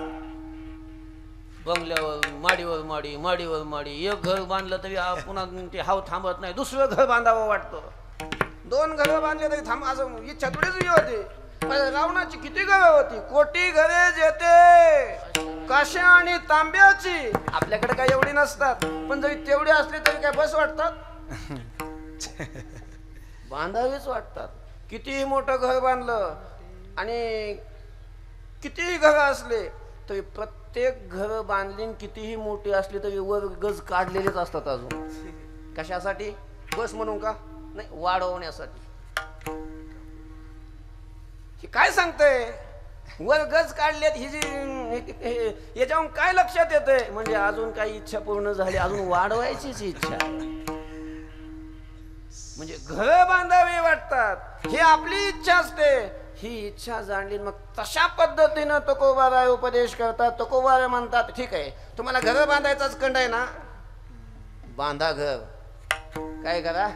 बंगल्यावर माडीवर माडी माडीवर माडी एक घर बांधलं तरी पुन्हा ते हाव थांबत नाही दुसरं घर बांधावं वाटतं दोन घर बांधले तरी थांब असं इच्छा थोडीच होती रावणाची किती घरं होती कोटी घरे जेते काश्या आणि तांब्याची आपल्याकडे काय एवढी नसतात पण जरी तेवढी असली तरी काय बस वाटतात बांधावीच वाटतात कितीही मोठं घर बांधलं आणि कितीही घर असले तरी प्रत्येक घर बांधली कितीही मोठी असली तरी वर गज काढलेलेच असतात अजून कशासाठी बस म्हणून का नाही वाढवण्यासाठी काय सांगतंय वर गज काढलेत ही जी याच्याहून काय लक्षात येतंय म्हणजे अजून काही इच्छा पूर्ण झाली अजून वाढवायचीच इच्छा म्हणजे घर बांधावे वाटतात ही आपली इच्छा असते ही इच्छा जाणली मग तशा पद्धतीनं तुकोबाराय उपदेश करतात तुकोबाराय म्हणतात ठीक आहे तुम्हाला घर बांधायचाच कंड आहे ना बांधा घर काय करा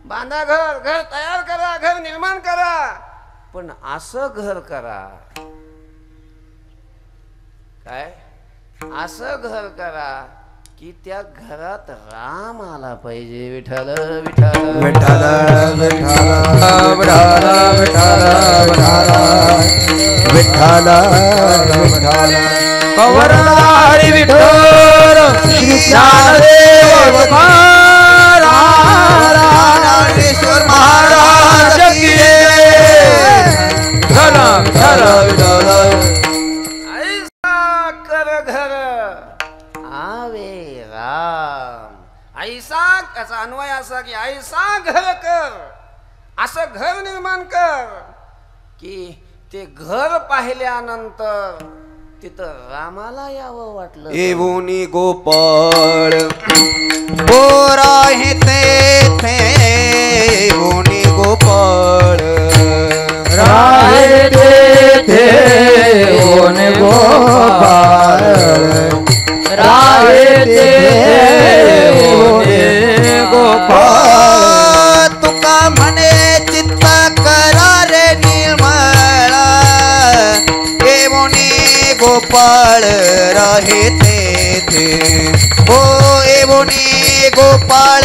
बांधा घर घर तयार करा घर निर्माण करा पण असं घर करा काय असं घर करा की त्या घरात राम आला पाहिजे विठ्ठल विठ्ठल विठ्ठल विठ्ठल विठ्ठल विठ्ठल कवरधारी विठ्ठल श्री ज्ञानदेव ज्ञानेश्वर महाराज की ऐसा कर घर आवे राम ऐसा याचा अन्वय असा की ऐसा घर कर असं घर निर्माण कर की ते घर पाहिल्यानंतर तिथं रामाला यावं वाटलं एवोनी गोपाळ बोरा हे ते एवोनी गोपाळ राहे थे ओने गोपाल राहे थे ओने गोपाल तुका म्हणे चित्त करा रे निर्मळ एवोनी गोपाळ राहे ते ओ एवोनी गोपाळ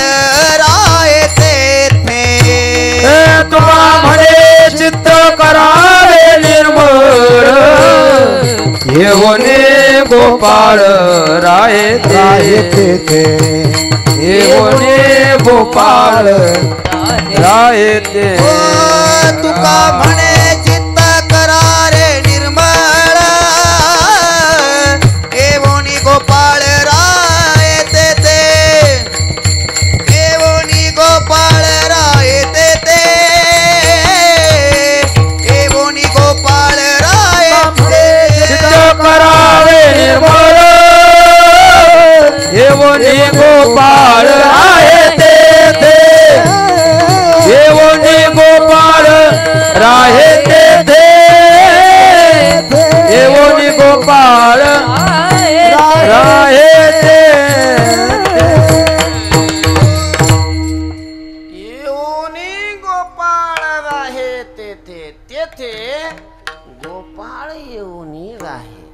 राहे ते तुला म्हणे चित्त करावे निर्मळ येवने गोपाळ राये ते येवने गोपाळ राये ते तुका म्हणे चित्त करा रे निर्मळ येवोनी गोपाळ आहे तेथे येवोनी गोपाळ राहे तेथे येवोनी गोपाळ राहे येऊनी गोपाळ राहे तेथे तेथे गोपाळ येऊनी राहे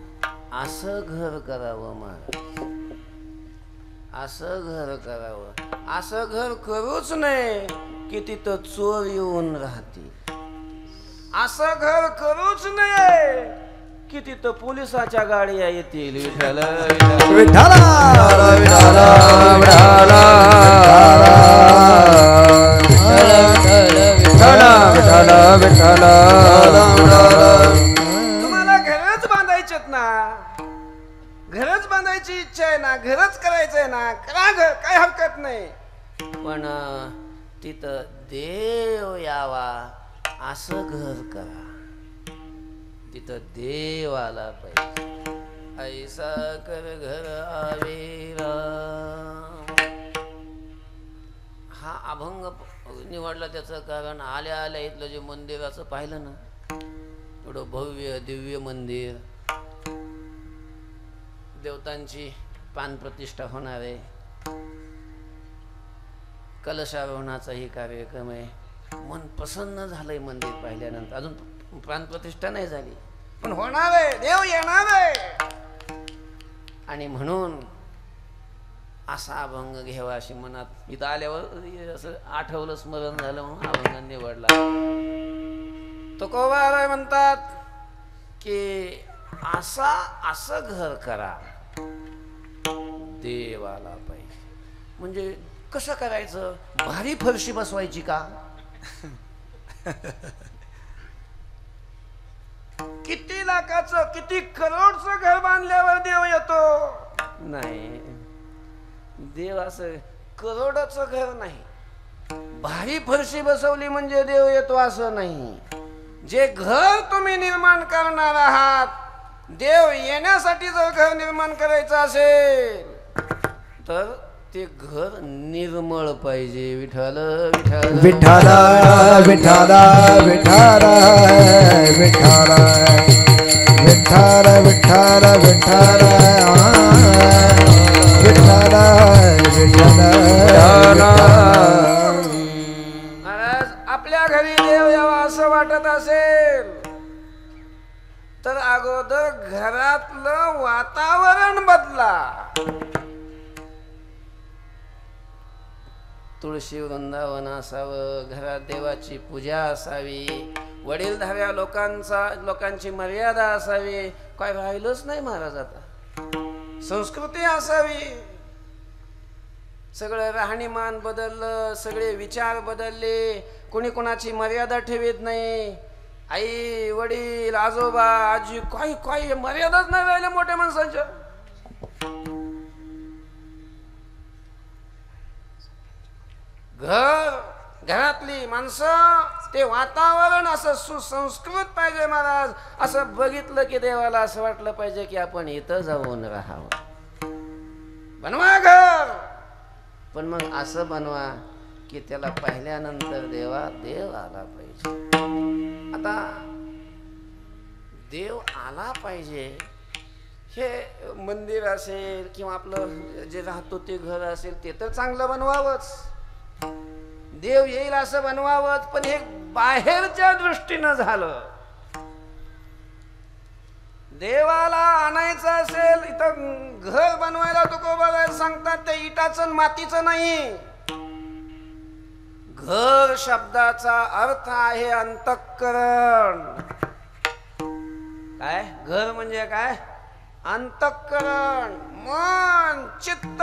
असं घर करावं मग असं घर करावं असं घर करूच नये की तिथं चोर येऊन राहते असं घर करूच नये की तिथं पोलिसाच्या गाड्या येतील विठ्ठल विठ्ठला तुम्हाला घरच बांधायचेत ना घरच बांधायची इच्छा आहे ना घरच करायचंय ना करा घर काय हरकत नाही पण तिथं देव यावा असं घर करा तिथं देव आला पाहिजे ऐसा कर घर आवेरा हा अभंग निवडला त्याचं कारण आल्या आल्या इथलं जे मंदिराचं पाहिलं ना एवढं भव्य दिव्य मंदिर देवतांची प्राणप्रतिष्ठा होणार आहे कलशारोहणाचाही कार्यक्रम आहे मन प्रसन्न झालंय मंदिर पाहिल्यानंतर अजून प्राणप्रतिष्ठा नाही झाली पण होणार आहे देव येणार आहे आणि म्हणून असा अभंग घ्यावा अशी मनात इथं आल्यावर असं आठवलं स्मरण झालं म्हणून अभंग निवडला तुकोबा म्हणतात की असं घर करा देव आला पाहिजे म्हणजे कसं करायचं भारी फरशी बसवायची का किती लाखाचं किती करोडचं घर बांधल्यावर देव येतो नाही देव असं करोडाचं घर नाही भारी फरशी बसवली म्हणजे देव येतो असं नाही जे घर तुम्ही निर्माण करणार आहात देव येण्यासाठी जर घर निर्माण करायचं असेल तर ते घर निर्मळ पाहिजे विठ्ठल विठ्ठल विठ्ठला विठ्ठला विठ्ठला विठ्ठला विठ्ठला विठ्ठला विठ्ठला विठ्ठला महाराज आपल्या घरी देव यावा असं वाटत असेल तर अगोदर घरातलं वातावरण बदला तुळशी वृंदावन असावं घरात देवाची पूजा असावी वडीलधाऱ्या लोकांची मर्यादा असावी काय राहिलंच नाही महाराज आता संस्कृती असावी सगळं राहणीमान बदललं सगळे विचार बदलले कोणी कोणाची मर्यादा ठेवीत नाही आई वडील आजोबा आजी काही मर्यादाच नाही राहिल्या मोठ्या माणसांच्या घरातली माणसं ते वातावरण असं सुसंस्कृत पाहिजे महाराज असं बघितलं की देवाला असं वाटलं पाहिजे की आपण इथं जाऊन राहावं बनवा घर पण मग असं बनवा की त्याला पाहिल्यानंतर देव आला पाहिजे आता देव आला पाहिजे हे मंदिर असेल किंवा आपलं जे राहतो ते घर असेल ते तर चांगलं बनवावंच देव येईल असं बनवावंच पण हे बाहेरच्या दृष्टीनं झालं देवाला आणायचं असेल इथं घर बनवायला तुकोबा सांगतात ते इटाचं मातीचं नाही घर शब्दाचा अर्थ आहे अंतःकरण काय घर म्हणजे काय अंतःकरण मन चित्त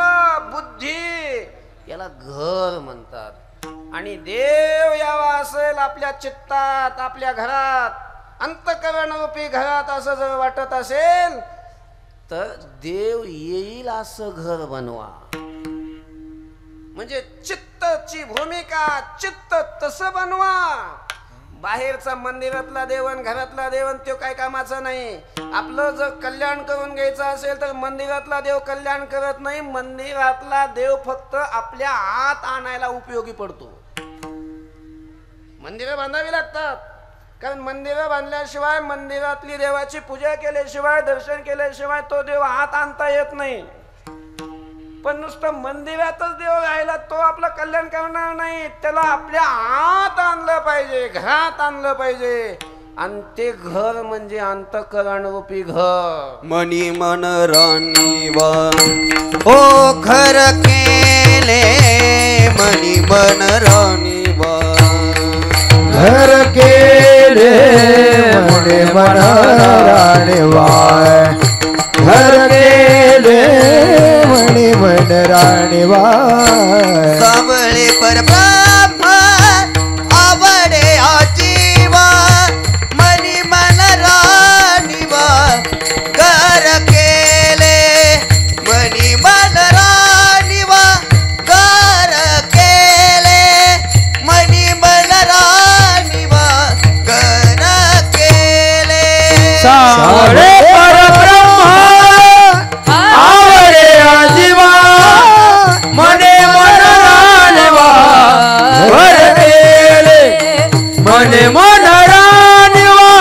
बुद्धी याला घर म्हणतात आणि देव यावा असेल आपल्या चित्तात आपल्या घरात अंतःकरण रूपी घरात असं जर वाटत असेल तर देव येईल असं घर बनवा म्हणजे चित्तची भूमिका चित्त तसं बनवा बाहेरचा मंदिरातला देवन घरातला देवन तो काय कामाचा नाही. आपलं जर कल्याण करून घ्यायचं असेल तर मंदिरातला देव कल्याण करत नाही. मंदिरातला देव फक्त आपल्या आत आणायला उपयोगी पडतो. मंदिरं बांधावी लागतात, कारण मंदिरं बांधल्याशिवाय मंदिरातली देवाची पूजा केल्याशिवाय दर्शन केल्याशिवाय तो देव आत आणता येत नाही. पण नुसतं मंदिरातच देव राहिला तो आपलं कल्याण करणार नाही. त्याला आपल्या आत आणलं पाहिजे, घरात आणलं पाहिजे. आणि ते घर म्हणजे अंतःकरण रूपी घर. मनी मन राणीवा ओ घर केले मनी मन राणीवा घर केले मने मन राणीवाय घर केले मने मन राणीवाय सावळे परब्रह्म आवडे आजीवा मनी मन राणीवा घर केले मनी मन राणीवा घर केले मनी मन राणीवा घर केले सावळे परब्रह्म आवडे आजीवा मने मन राणीवा घर केले मने मन राणीवा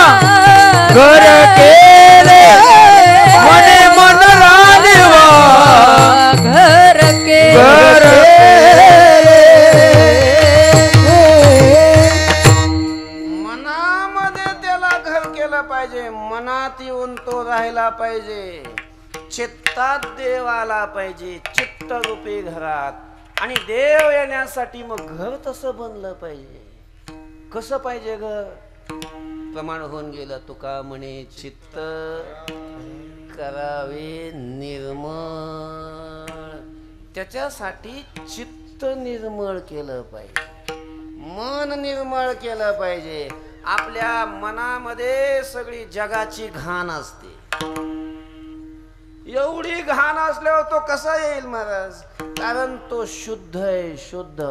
घर केले मने मन राणीवा घर के घर मनामध्ये त्याला घर केलं पाहिजे. मनात येऊन तो राहिला पाहिजे. चित्तात देव आला पाहिजे, चित्त रूपी घरात. आणि देव येण्यासाठी मग घर तसं बनलं पाहिजे. कसं पाहिजे घर? प्रमाण होऊन गेलं. तुका म्हणे चित्त करावे निर्मळ. त्याच्यासाठी चित्त निर्मळ केलं पाहिजे, मन निर्मळ केलं पाहिजे. आपल्या मनामध्ये सगळी जगाची घाण असते. एवढी घाण असल्यावर तो कसा येईल महाराज? कारण तो शुद्ध आहे, शुद्ध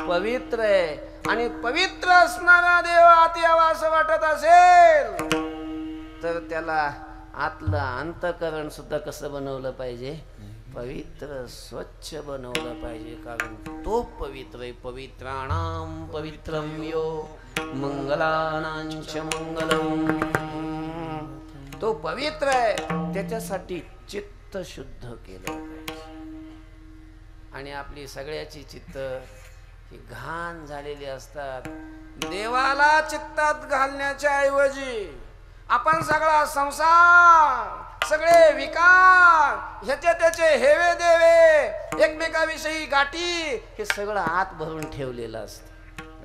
पवित्र आहे. आणि पवित्र असणारा देव आत यावा असं वाटत असेल तर त्याला आतलं अंतःकरण सुद्धा कसं बनवलं पाहिजे? पवित्र स्वच्छ बनवलं पाहिजे. कारण तो पवित्र आहे. पवित्राणाम पवित्रम यो मंगलानांच मंगलम. तो पवित्र आहे. त्याच्यासाठी चित्त शुद्ध केलं पाहिजे. आणि आपली सगळ्याची चित्त ही घाण झालेली असतात. देवाला चित्तात घालण्याच्या ऐवजी आपण सगळा संसार, सगळे विकार, ह्याचे त्याचे हेवे देवे, एकमेकाविषयी गाठी, हे सगळं आत भरून ठेवलेलं असतं.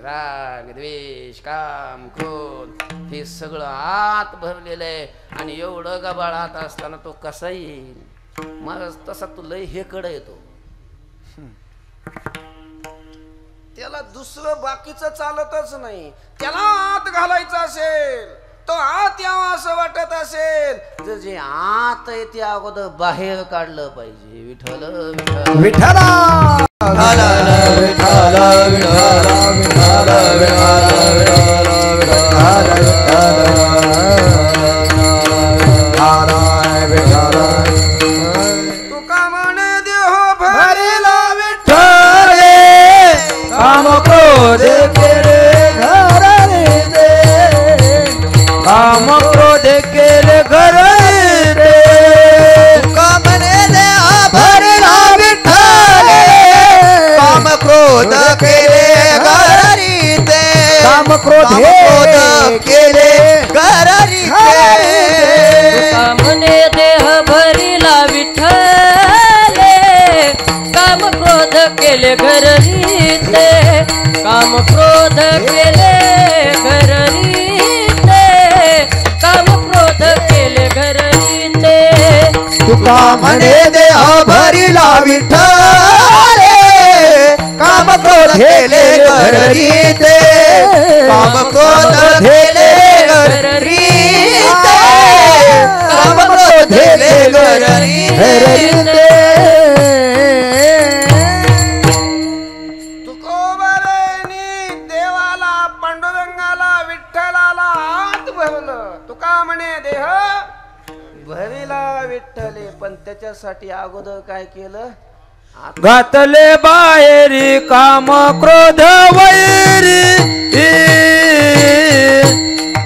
राग द्वेष काम क्रोध हे सगळं आत भरलेलं आहे. आणि एवढं गबाळ आत असताना तो कसा येईल महाराज? तसा तो लय हेकडं येतो. त्याला दुसरं बाकीचं चालतच नाही. त्याला आत घालायचं असेल, तो आत यावा असं वाटत असेल तर जे आत आहे ते अगोदर बाहेर काढलं पाहिजे. विठ्ठल विठ्ठल विठ्ठला विठ्ठला विठ्ठला तुका म्हणे देह भरिला विठ्ठले काम क्रोध केले घराने दे काम क्रोध केले घराने दे काम ने भरला विठ्ठले काम क्रोध केले घराने दे काम क्रोध केले घराने दे कामने देह भरिला विठ्ठले काम क्रोध केले घररीते काम क्रोध केले घररीते काम क्रोध केले घररीते तुका म्हणे देह भरिला विठ्ठले काम क्रोध केले घररीते काम क्रोध केले घररीते काम क्रोध केले घररीते तुकोबारायनी देवाला पांडुरंगाला विठ्ठल त्याच्यासाठी अगोदर काय केलं? घातले बाहेरी काम क्रोध वैरी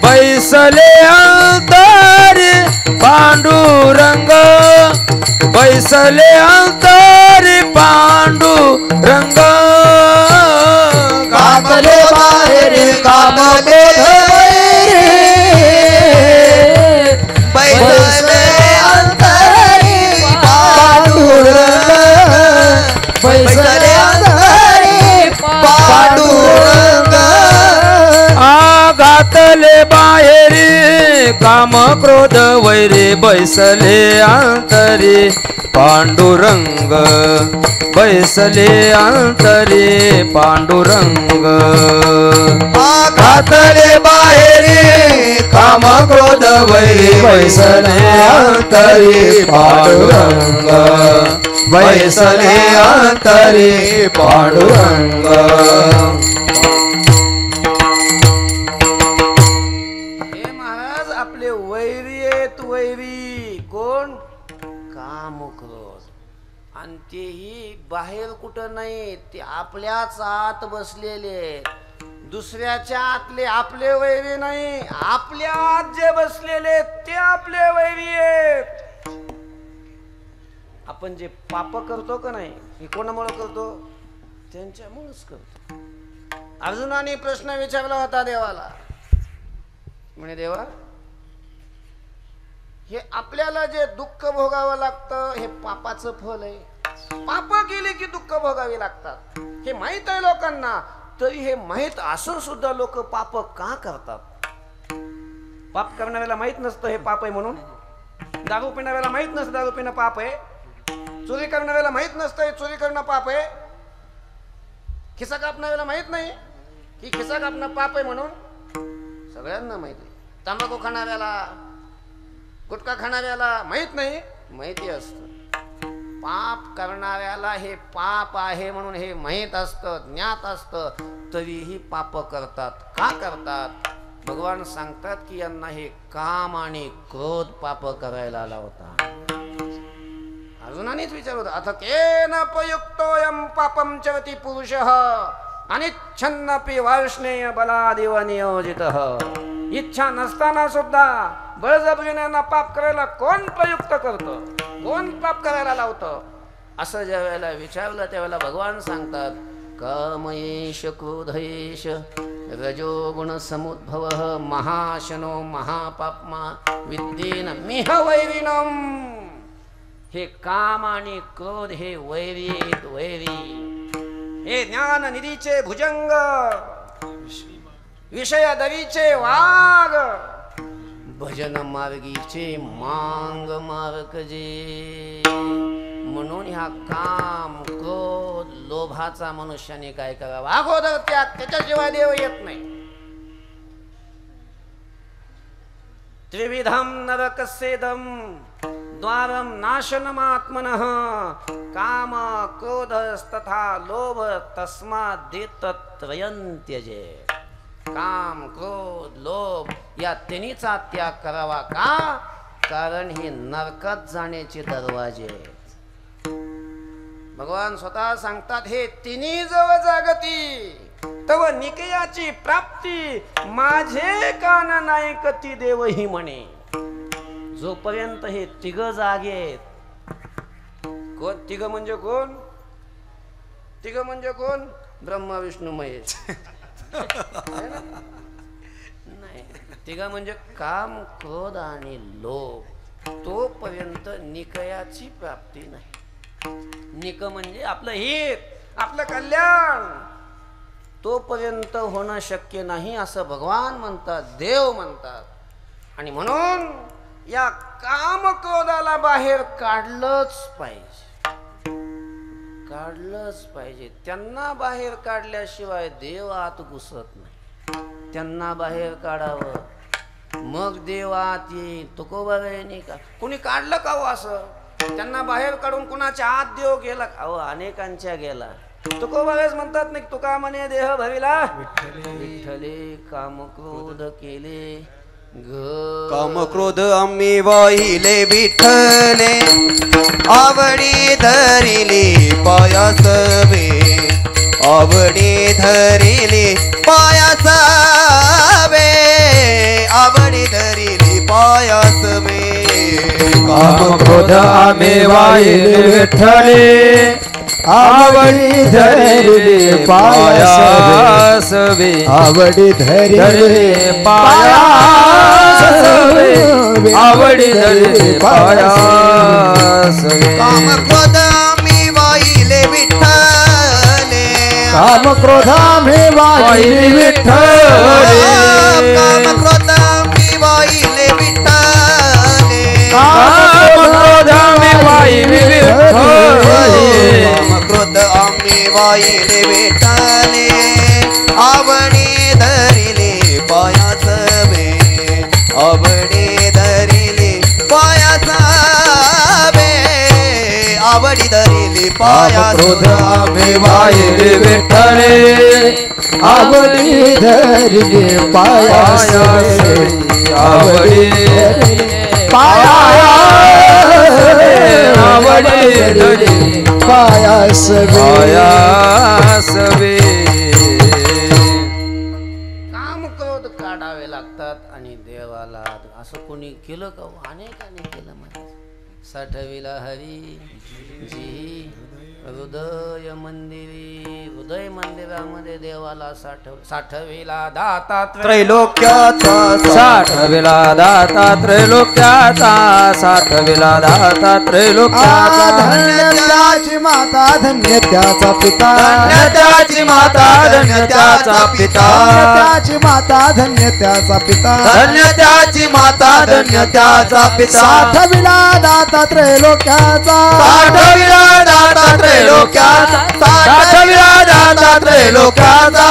बैसले अंतरी पांडुरंग बैसले अंतरी पांडुरंग घातले बाहेर काम बैसले अंतरी पांडुरंग बैसले अंतरी पांडुरंग घातले बाहेरी काम क्रोध वैरी बैसले अंतरी पांडुरंग बैसले अंतरी पांडुरंग घातले बाहेरी काम क्रोध वैरी बैसले अंतरी पांडुरंग बैसले अंतरी पांडुरंग हे महाराज आपले वैरी आहेत. वैरी कोण? काम क्रोध. आणि तेही बाहेर कुठं नाही, ते आपल्याच आत बसलेले. दुसऱ्याच्या आतले आपले वैरी नाही, आपल्या आत जे बसलेले ते आपले वैरी आहेत. आपण जे पाप करतो का नाही, हे कोणामुळे करतो? त्यांच्यामुळेच करतो. अर्जुनाने प्रश्न विचारला होता देवाला, म्हणे देवा, हे आपल्याला जे दुःख भोगावं लागतं हे पापाचं फल आहे. पाप केले की दुःख भोगावी लागतात हे माहित आहे लोकांना. तरी हे माहित असून सुद्धा लोक पाप का करतात? पाप करणाऱ्याला माहित नसतं हे पाप आहे म्हणून. दारू पिणाऱ्याला माहित नसतं दारू पिणं पाप आहे. चोरी करणाऱ्याला माहित नसतं चोरी करणं पाप आहे. खिसा कापणाऱ्याला माहित नाही की खिसा कापणं पाप आहे म्हणून. सगळ्यांना माहिती. तंबाखू खाणाऱ्याला, गुटखा खाणाऱ्याला माहित नाही, माहिती असतं. पाप करणाऱ्याला हे पाप आहे म्हणून हे माहित असतं, ज्ञात असतं, तरीही पाप करतात. का करतात? भगवान सांगतात की यांना हे काम आणि क्रोध पाप करायला लावता. अर्जुनानेच विचारलं, अथ केन पयुक्तोऽयं पापं चरति पुरुषः अनिच्छन्नपि वार्ष्णेय बलादेव नियोजितः. इच्छा नसताना सुद्धा बळजबरीने पाप करायला कोण प्रयुक्त करतं, कोण पाप करायला लावतं? असं ज्या वेळेला विचारलं त्यावेळेला भगवान सांगतात, कामयेश क्रोधयेश रजोगुण समुद्भव महाशनो महापाप्मा विद्येन मिह वैरिणम. हे काम आणि क्रोध हे वैरी आहेत, वैरी. हे ज्ञान निधीचे भुजंग, विषय दरीचे वाघ, भजन मार्गीचे मांग मार्गजे. म्हणून ह्या काम क्रोध लोभाचा मनुष्याने काय करावा? अगोदर त्याच्याशिवाय देव येत नाही. त्रिविधम नरकस्येदम द्वारम नाशनमात्मनः काम क्रोधस्तथा लोभ तस्मादेतत्रयं त्यजेत. काम क्रोध लोभ या तिन्हीचा त्याग करावा. का? कारण हे नरकात जाण्याचे दरवाजे आहेत. भगवान स्वतः सांगतात, हे तिन्ही जवळ जागती तव निकयाची प्राप्ती माझे कान नायकती देवही म्हणे. जोपर्यंत हे तिघ जागे आहेत. कोण तिघ म्हणजे कोण? तिघ म्हणजे कोण? ब्रह्मा विष्णू महेश. नाही, तिघ म्हणजे काम क्रोध आणि लोभ. तोपर्यंत निकयाची प्राप्ती नाही. निक म्हणजे आपलं हित, आपलं कल्याण. तोपर्यंत होणं शक्य नाही असं भगवान म्हणतात, देव म्हणतात. आणि म्हणून या काम क्रोधाला बाहेर काढलंच पाहिजे, काढलंच पाहिजे. त्यांना बाहेर काढल्याशिवाय देव आत घुसत नाही. त्यांना बाहेर काढावं, मग देव आत येईल. तुकोबा नाही का कुणी काढलं का हो असं? त्यांना बाहेर काढून कुणाच्या आत देव गेला का? अहो अनेकांच्या गेला. तुकोबावेस म्हणतात नाही, तुका म्हणे देह भविला विठ्ठले काम क्रोध केले काम क्रोध आम्ही वाहिले विठ्ठले आवडी धरिली पायासवे आवडी धरिली पायासवे आवडी धरिली पायासवे काम क्रोध आम्ही वाहिले विठ्ठले आवडी धरिली पायासवे आवडी धरिली पायासवे आवडी धरिली पायासवे काम क्रोध आम्ही वाहिले विठ्ठले काम क्रोध आम्ही वाहिले विठ्ठले काम क्रोध आम्ही वाहिले विठ्ठले काम क्रोध आम्ही वाहिले विठ्ठले काम क्रोध आम्ही वाहिले विठ्ठले आवडी धरिली पायासवे आवडी धरिली पायासवे आवडी धरिली क्रोध पायासवे आम्ही वाहिले विठ्ठले आवडी धरिली पायासवे आवडी धरिली पायासवे आवडी धरिली पायासवे काम क्रोध काढावे लागतात आणि देवाला असं कोणी केलं का अनेकांनी केलं मला साठविला हरी जी हृदय मंदिरामध्ये देवाला साठविला दाता त्रैलोक्याचा साठविला दाता त्रैलोक्याचा साठविला दाता त्रैलोक्याचा धन्य त्याची माता धन्य त्याचा पिता धन्य त्याची माता धन्य त्याचा पिता त्याची माता धन्य त्याचा पिता धन्य त्याची माता धन्य त्याचा पिता साठविला दाता त्रैलोक्याचा साठविला दाता त्रैलोक्याचा साठविला दाता त्रैलोक्याचा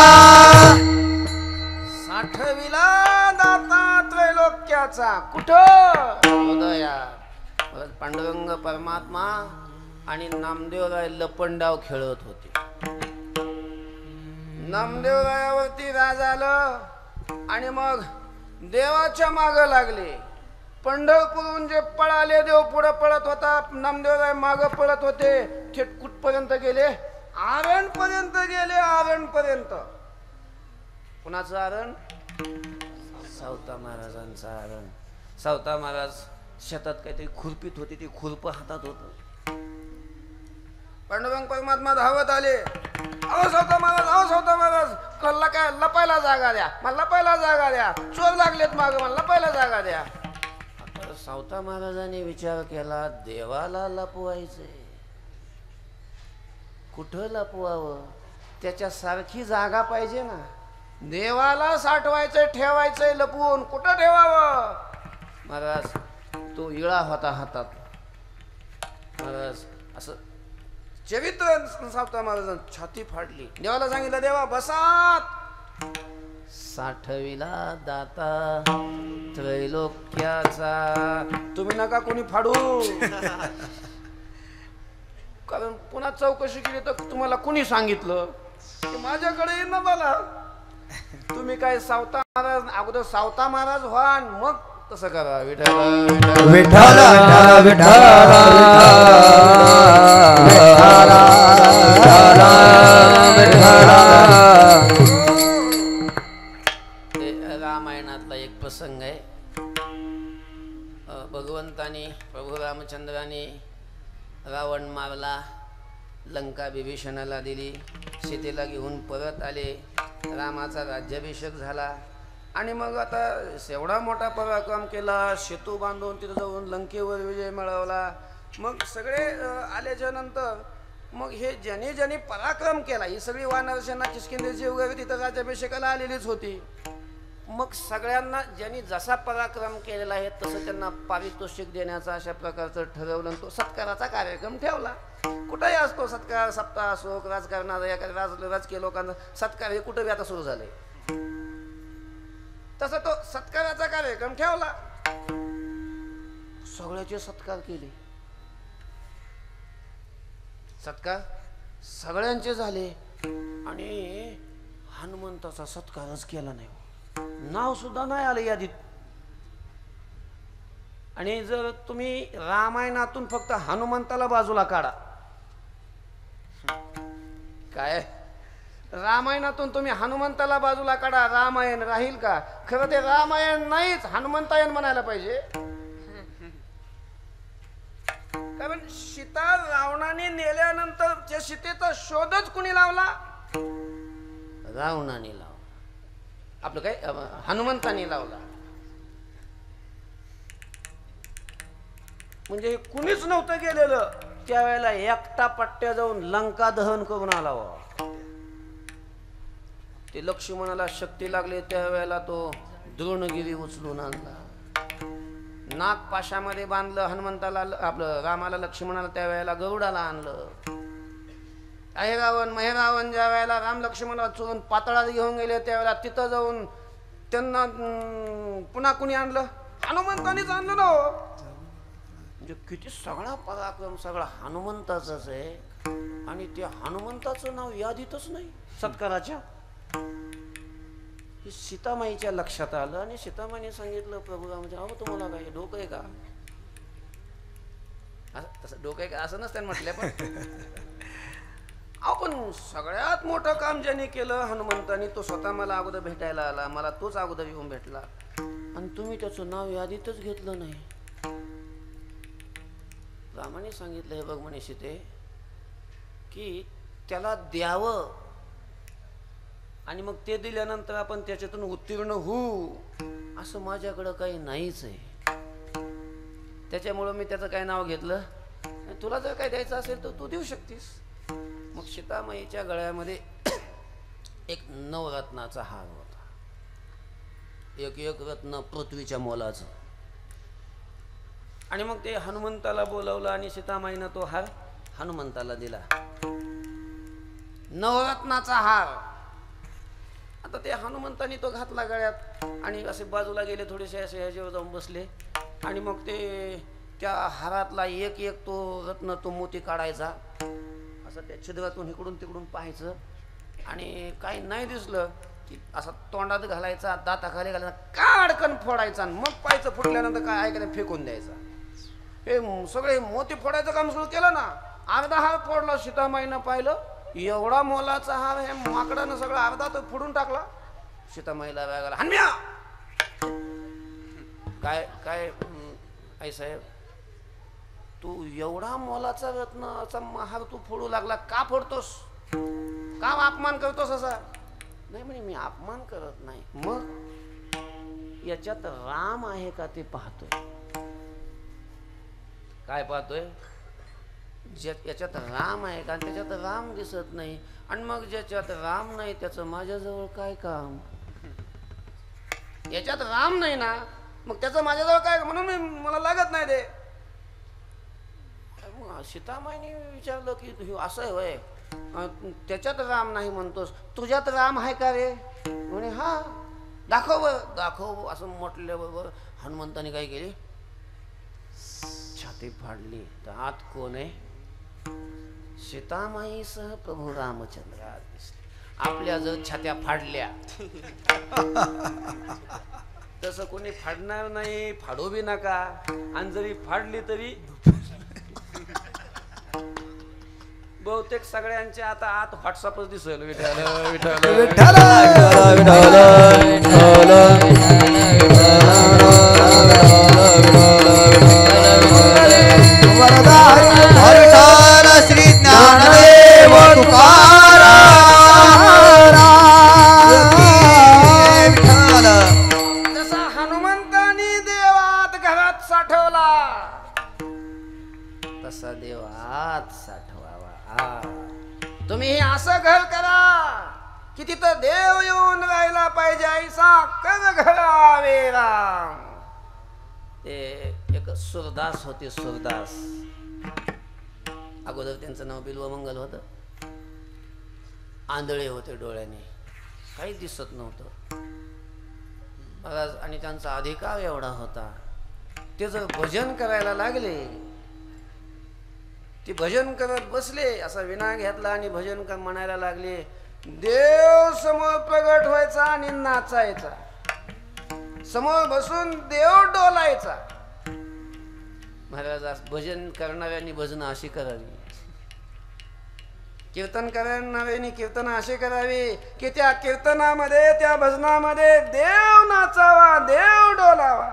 साठविला दाता त्रैलोक्याचा कुठं हृदयात पांडुरंग परमात्मा आणि नामदेवराय लपंडाव खेळत होते नामदेवरायावरती राज आलं आणि मग देवाच्या माग लागले पंढरपूरहून जे पळाले देव पुढे पळत होता नामदेवराय माग पळत होते थेट कुठपर्यंत गेले आरण पर्यंत गेले आरण पर्यंत कुणाचं आरण सावता महाराजांचं आरण सावता महाराज शेतात काहीतरी खुरपीत होती ती खुरप हातात होत पांडुरंग परमात्मा धावत आले अहो सावता महाराज कल्ला काय लपायला जागा द्या मला लपायला जागा द्या चोर लागलेत माग मला लपायला जागा द्या आता सावता महाराजांनी विचार केला देवाला लपवायचंय कुठं लपवावं त्याच्या सारखी जागा पाहिजे ना देवाला साठवायचंय ठेवायचंय लपवून कुठं ठेवावं महाराज तो इळा होता हातात महाराज असं चरित्र सावता महाराजांनी छाती फाडली देवाला सांगितलं देवा बसात साठविला दाता त्रैलोक्याचा तुम्ही नका कोणी फाडू कारण पुन्हा चौकशी केली तर तुम्हाला कुणी सांगितलं की माझ्याकडे येईल ना मला तुम्ही काय सावता महाराज अगोदर सावता महाराज व्हा आणि मग तसं करा विठ्ठल विठ्ठल विठ्ठल रामायणातला एक प्रसंग आहे भगवंतानी प्रभू रामचंद्राने रावण मारला लंका विभीषणाला दिली सीतेला घेऊन परत आले रामाचा राज्याभिषेक झाला आणि मग आता एवढा मोठा पराक्रम केला सेतू बांधून तिथं जाऊन लंकेवर विजय मिळवला मग सगळे आल्याच्या नंतर मग हे ज्याने ज्याने पराक्रम केला ही सगळी वानरसेना किष्किंधेची वगैरे तिथं राज्याभिषेकाला आलेलीच होती मग सगळ्यांना ज्यांनी जसा पराक्रम केलेला आहे तसं त्यांना पारितोषिक देण्याचा अशा प्रकारचं ठरवलं तो सत्काराचा कार्यक्रम ठेवला कुठेही असतो सत्कार सप्ताह असो राजकारणाचा एखाद्या राजकीय लोकांचा सत्कार हे कुठे आता सुरू झाले तसा तो सत्काराचा कार्यक्रम ठेवला सगळ्याचे सत्कार केले सत्कार सगळ्यांचे झाले आणि हनुमंताचा सत्कारच केला नाही नाव सुद्धा नाही आलं यादीत आणि जर तुम्ही रामायणातून फक्त हनुमंताला बाजूला काढा, काय रामायणातून तुम्ही हनुमंताला बाजूला काढा, रामायण राहील का? खरं ते रामायण नाहीच, हनुमंतायन म्हणायला पाहिजे. कारण सीता रावणाने नेल्यानंतर त्या सीतेचा शोधच कुणी लावला? रावणाने लावला. आपलं काय हनुमंताने लावला. म्हणजे कुणीच नव्हतं गेलेलं त्यावेळेला एकटा पट्ट्या जाऊन लंका दहन करून आला. ते लक्ष्मणाला शक्ती लागली त्यावेळेला तो द्रोणगिरी उचलून आणला. नागपाशामध्ये बांधलं हनुमंताला, आपलं रामाला लक्ष्मणाला त्यावेळेला गरुडाला आणलं. अहिरावण महिरावण ज्या वेळेला राम लक्ष्मणाला चोरून पातळात घेऊन गेले त्यावेळेला तिथं जाऊन त्यांना पुन्हा कुणी आणलं? हनुमंतानीच आणलं ना. म्हणजे किती सगळा पराक्रम सगळा हनुमंताचाच आहे. आणि त्या हनुमंताचं नाव यादीतच नाही सत्काराच्या. हे सीतामाईच्या लक्षात आलं आणि सीतामाईने सांगितलं प्रभू म्हणजे अहो तुम्हाला काय डोकं आहे का? तसं डोकं आहे का असं नसतं म्हटलं, पण आपण सगळ्यात मोठं काम ज्याने केलं हनुमंतानी, तो स्वतः मला अगोदर भेटायला आला, मला तोच अगोदर येऊन भेटला आणि तुम्ही त्याचं नाव यादीतच घेतलं नाही. रामाने सांगितलं हे बघ म्हणे सीते की त्याला द्यावं आणि मग ते दिल्यानंतर आपण त्याच्यातून उत्तीर्ण होऊ असं माझ्याकडं काही नाहीच आहे. त्याच्यामुळं मी त्याचं काय नाव घेतलं. तुला जर काय द्यायचं असेल तर तू देऊ शकतीस. मग सीतामाईच्या गळ्यामध्ये एक नवरत्नाचा हार होता, एक एक रत्न पृथ्वीच्या मोलाचं. आणि मग ते हनुमंताला बोलवलं आणि सीतामाईनं तो हार हनुमंताला दिला, नवरत्नाचा हार. आता ते हनुमंतानी तो घातला गळ्यात आणि असे बाजूला गेले थोडेसे, असे ह्याच्यावर जाऊन बसले आणि मग ते त्या हारातला एक एक तो रत्न तो मोती काढायचा, असं त्या छिद्रातून इकडून तिकडून पाहायचं आणि काही नाही दिसलं की असा तोंडात घालायचा, दाताखाली घालायचा, काडकन फोडायचा आणि मग पाहायचं फुटल्यानंतर काय ऐकायला फेकून द्यायचा. हे सगळे मोती फोडायचं काम सुरू केलं ना. अर्धा हार फोडला, सीतामाईनं पाहिलं एवढा मोलाचा हार हे माकडानं सगळा अर्धा तो फोडून टाकला. सीतामाईला वेगाला हन्म्या काय काय आई साहेब तू एवढा मोलाचा रत्नाचा हार तू फोडू लागला, का फोडतोस, का अपमान करतोस असा? नाही म्हणे मी अपमान करत नाही. मग याच्यात राम आहे का ते पाहतोय. काय पाहतोय? याच्यात राम आहे का? त्याच्यात राम दिसत नाही. आणि मग ज्याच्यात राम नाही त्याचं माझ्याजवळ काय काम? याच्यात राम नाही ना, मग त्याचं माझ्याजवळ काय? म्हणून मला लागत नाही ते. सीतामाईने विचारलं की असं आहे वय, त्याच्यात राम नाही म्हणतोस, तुझ्यात राम आहे का रे? म्हणे हा, दाखव दाखव असं म्हटल्याबरोबर हनुमंताने काय केली, छाती फाडली. तर आत कोण आहे? सीतामाईसह प्रभू रामचंद्र दिसले. आपल्या जर छात्या फाडल्या तसं कोणी फाडणार नाही, फाडू बी नका. आणि जरी फाडली तरी बहुतेक सगळ्यांच्या आता आत व्हॉट्सअपच दिसेल. विठाल विठाल श्री ज्ञानदेव जसा हनुमंतानी देवात घरात साठवला तसा देवात साठवावा. तुम्ही हे असं घर करा की तिथं देव येऊन राहायला पाहिजे. ऐसा कर घरावे राम. ते एक सुरदास होते, सुरदास. अगोदर त्यांचं नाव बिल्वमंगल होतं. आंधळे होते, डोळ्याने काही दिसत नव्हतं महाराज. आणि त्यांचा अधिकार एवढा होता, ते जर भजन करायला लागले, ते भजन करत बसले, असा विना घेतला आणि भजन म्हणायला लागले, देव समोर प्रगट व्हायचा आणि नाचायचा. समोर बसून देव डोलायचा. महाराज भजन करणाऱ्यांनी भजन अशी करावी, कीर्तन करणाऱ्यांनी कीर्तन असे करावी की त्या कीर्तनामध्ये त्या भजनामध्ये देव नाचावा, देव डोलावा.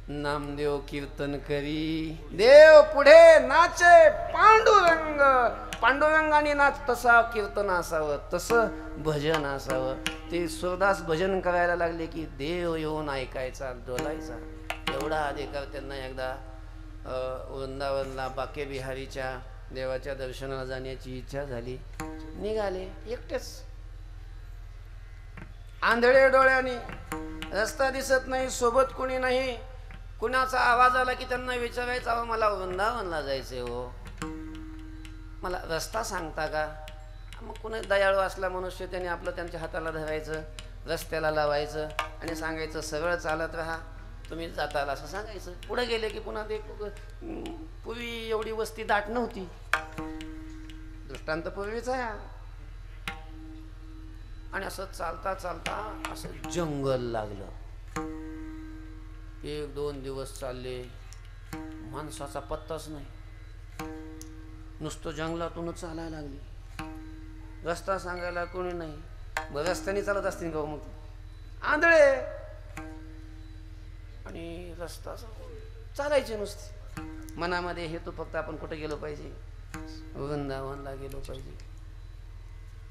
नामदेव कीर्तन करी, देव पुढे नाचे. पांडुरंग, पांडुरंगाने नाच तसा कीर्तन असावं, तसं भजन असावं. ते सुरदास भजन करायला लागले की देव येऊन ऐकायचा, डोलायचा. एवढा अधिकार त्यांना. एकदा वृंदावनला बाके बिहारीच्या देवाच्या दर्शनाला जाण्याची इच्छा झाली. निघाले एकटेच, आंधळे डोळ्याने, रस्ता दिसत नाही, सोबत कोणी नाही. कुणाचा आवाज आला की त्यांना विचारायचं, अहो मला वृंदावनला जायचंय हो, मला रस्ता सांगता का? मग कुणा दयाळू असला मनुष्य त्याने आपलं त्यांच्या हाताला धरायचं, रस्त्याला लावायचं आणि सांगायचं सरळ चालत राहा, तुम्ही जाताल असं सांगायचं. पुढे गेले की पुन्हा ते पूर्वी एवढी वस्ती दाट नव्हती, दृष्टांत पूर्वीचा आहे. आणि असं चालता चालता असं जंगल लागलं. 1-2 दिवस चालले, माणसाचा पत्ताच नाही. नुसतं जंगलातूनच चालायला लागली, रस्ता सांगायला कोणी नाही. बरं रस्त्याने चालत असतील का मग आंधळे, आणि रस्ता चालायचे नुसते. मनामध्ये हे तो फक्त आपण कुठे गेलो पाहिजे, वृंदावनला गेलो पाहिजे.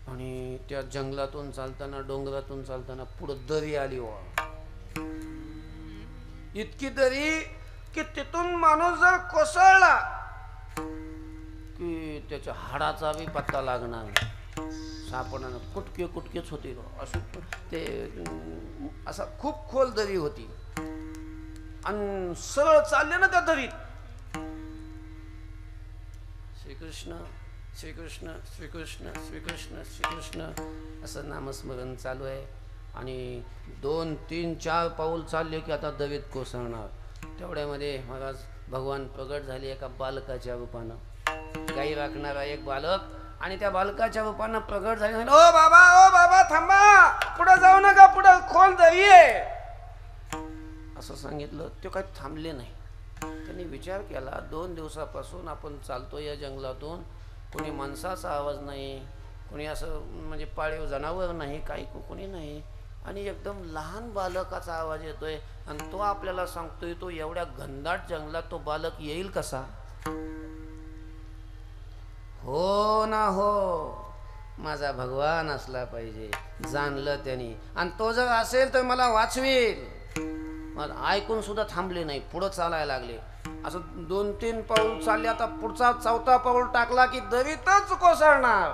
आणि त्या जंगलातून चालताना, डोंगरातून चालताना पुढं दरी आली. इतकी दरी की तिथून माणूस जर कोसळला की त्याच्या हाडाचा बी पत्ता लागणार, सापडणार. कुटके कुटकेच होते असं. ते असा खूप खोल दरी होती आणि सरळ चालले ना त्या दरीत. श्रीकृष्ण श्रीकृष्ण श्रीकृष्ण श्रीकृष्ण श्रीकृष्ण असं नामस्मरण चालू आहे. आणि 2, 3, 4 पाऊल चालले की आता दरीत कोसळणार. तेवढ्यामध्ये महाराज भगवान प्रगट झाले एका बालकाच्या रूपानं. गाई राखणारा एक बालक, आणि त्या बालकाच्या रूपानं प्रगट झाले. ओ बाबा थांबा, पुढे जाऊ नका, पुढे खोल दरी आहे असं सांगितलं. ते काही थांबले नाही. त्यांनी विचार केला, 2 दिवसापासून आपण चालतो या जंगलातून, कोणी माणसाचा आवाज नाही, कोणी असं म्हणजे पाळीव जनावर नाही, काही कोणी नाही, आणि एकदम लहान बालकाचा आवाज येतोय. आणि तो आपल्याला सांगतोय, तो एवढ्या घनदाट जंगलात तो बालक येईल कसा? हो ना हो, माझा भगवान असला पाहिजे, जाणलं त्यांनी. आणि तो जर असेल तर मला वाचवेल. मला ऐकून सुद्धा थांबले नाही, पुढं चालायला लागले. असं 2-3 पाऊल चालले. आता पुढचा 4था पाऊल टाकला की दरीतच कोसळणार.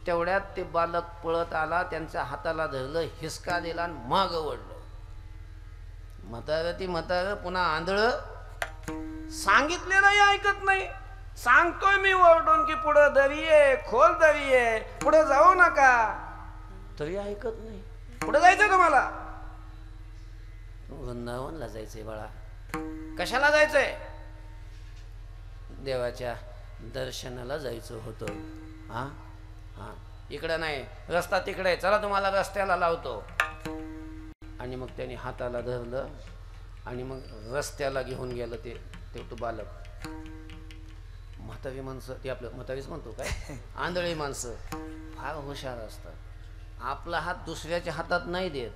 तेवढ्यात ते बालक पळत आला, त्यांच्या हाताला धरलं, हिसका दिला आणि मागं वळलं. म्हातारं पुन्हा आंधळ. सांगितले नाही, ऐकत नाही. सांगतोय मी ओरडून की पुढं दरी आहे, खोल दरी आहे, पुढे जाऊ नका, तरी ऐकत नाही. पुढे जायचंय तुम्हाला, वृंदावनला जायचंय बाळा. कशाला जायचंय? देवाच्या दर्शनाला जायचं होतं. हा हा, इकडं नाही, रस्ता तिकडे आहे, चला तुम्हाला रस्त्याला लावतो. आणि मग त्याने हाताला धरलं आणि मग रस्त्याला घेऊन गेलं ते तो बालक. म्हातारी माणसं, ते आपलं म्हातारीच म्हणतो काय, आंधळी माणसं फार हुशार असतात. आपला हात दुसऱ्याच्या हातात नाही देत.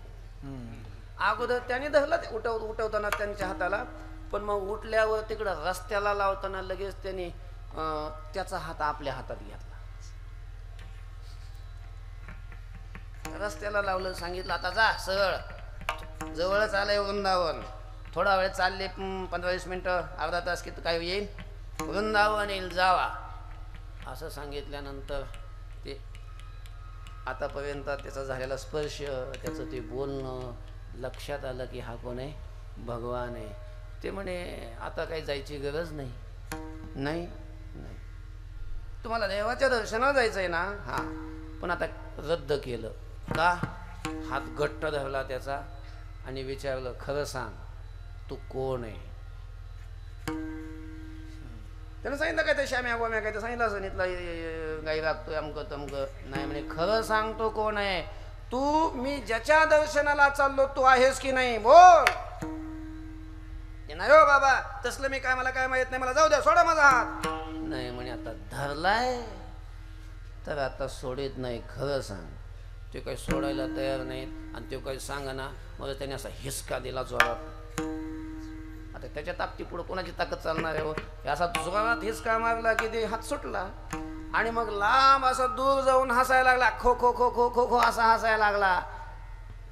अगोदर त्याने धरलं ते उठवताना त्यांच्या हाताला, पण मग उठल्यावर तिकडं रस्त्याला लावताना लगेच त्याने त्याचा हात आपल्या हातात घेतला. रस्त्याला लावलं, सांगितलं आता जा सरळ, जवळच आलंय वृंदावन, थोडा वेळ चालले, 15-20 मिनिटं, अर्धा तास की काय येईल, वृंदावन येईल, जावा असं सांगितल्यानंतर ते आतापर्यंत त्याचा झालेला स्पर्श, त्याचं ते बोलणं लक्षात आलं की हा कोण आहे, भगवान आहे. ते म्हणे आता काही जायची गरज नाही. नाही नाही, तुम्हाला देवाच्या दर्शनाला जायचं आहे ना, हा, पण आता रद्द केलं का? हात घट्ट धरला त्याचा आणि विचारलं, खरं सांग तू कोण आहे? त्यानं सांगितलं काय ते श्याम्या गोम्या काय ते सांगितलं, सांगितलं गाई राखतोय अमकं तमकं. नाही म्हणे, खरं सांग तो कोण आहे? तू मी ज्याच्या दर्शनाला चाललो तू आहेस की नाही बोल. नाही हो बाबा तसलं मी काय मला काय माहित नाही मला जाऊ द्या सोडा माझा हात. नाही म्हणे आता धरलाय तर आता सोडित नाही. खरं सांग ते काही सोडायला तयार नाहीत आणि ते काही सांग ना मग त्याने असा हिसका दिला जोरात. आता त्याच्या ताकदी पुढे कोणाची ताकद चालणार आहे हो. असा जोरात हिसका मारला की ते हात सुटला आणि मग लांब असा दूर जाऊन हसायला लागला. खो खो खो खो खो खो असा हसायला लागला.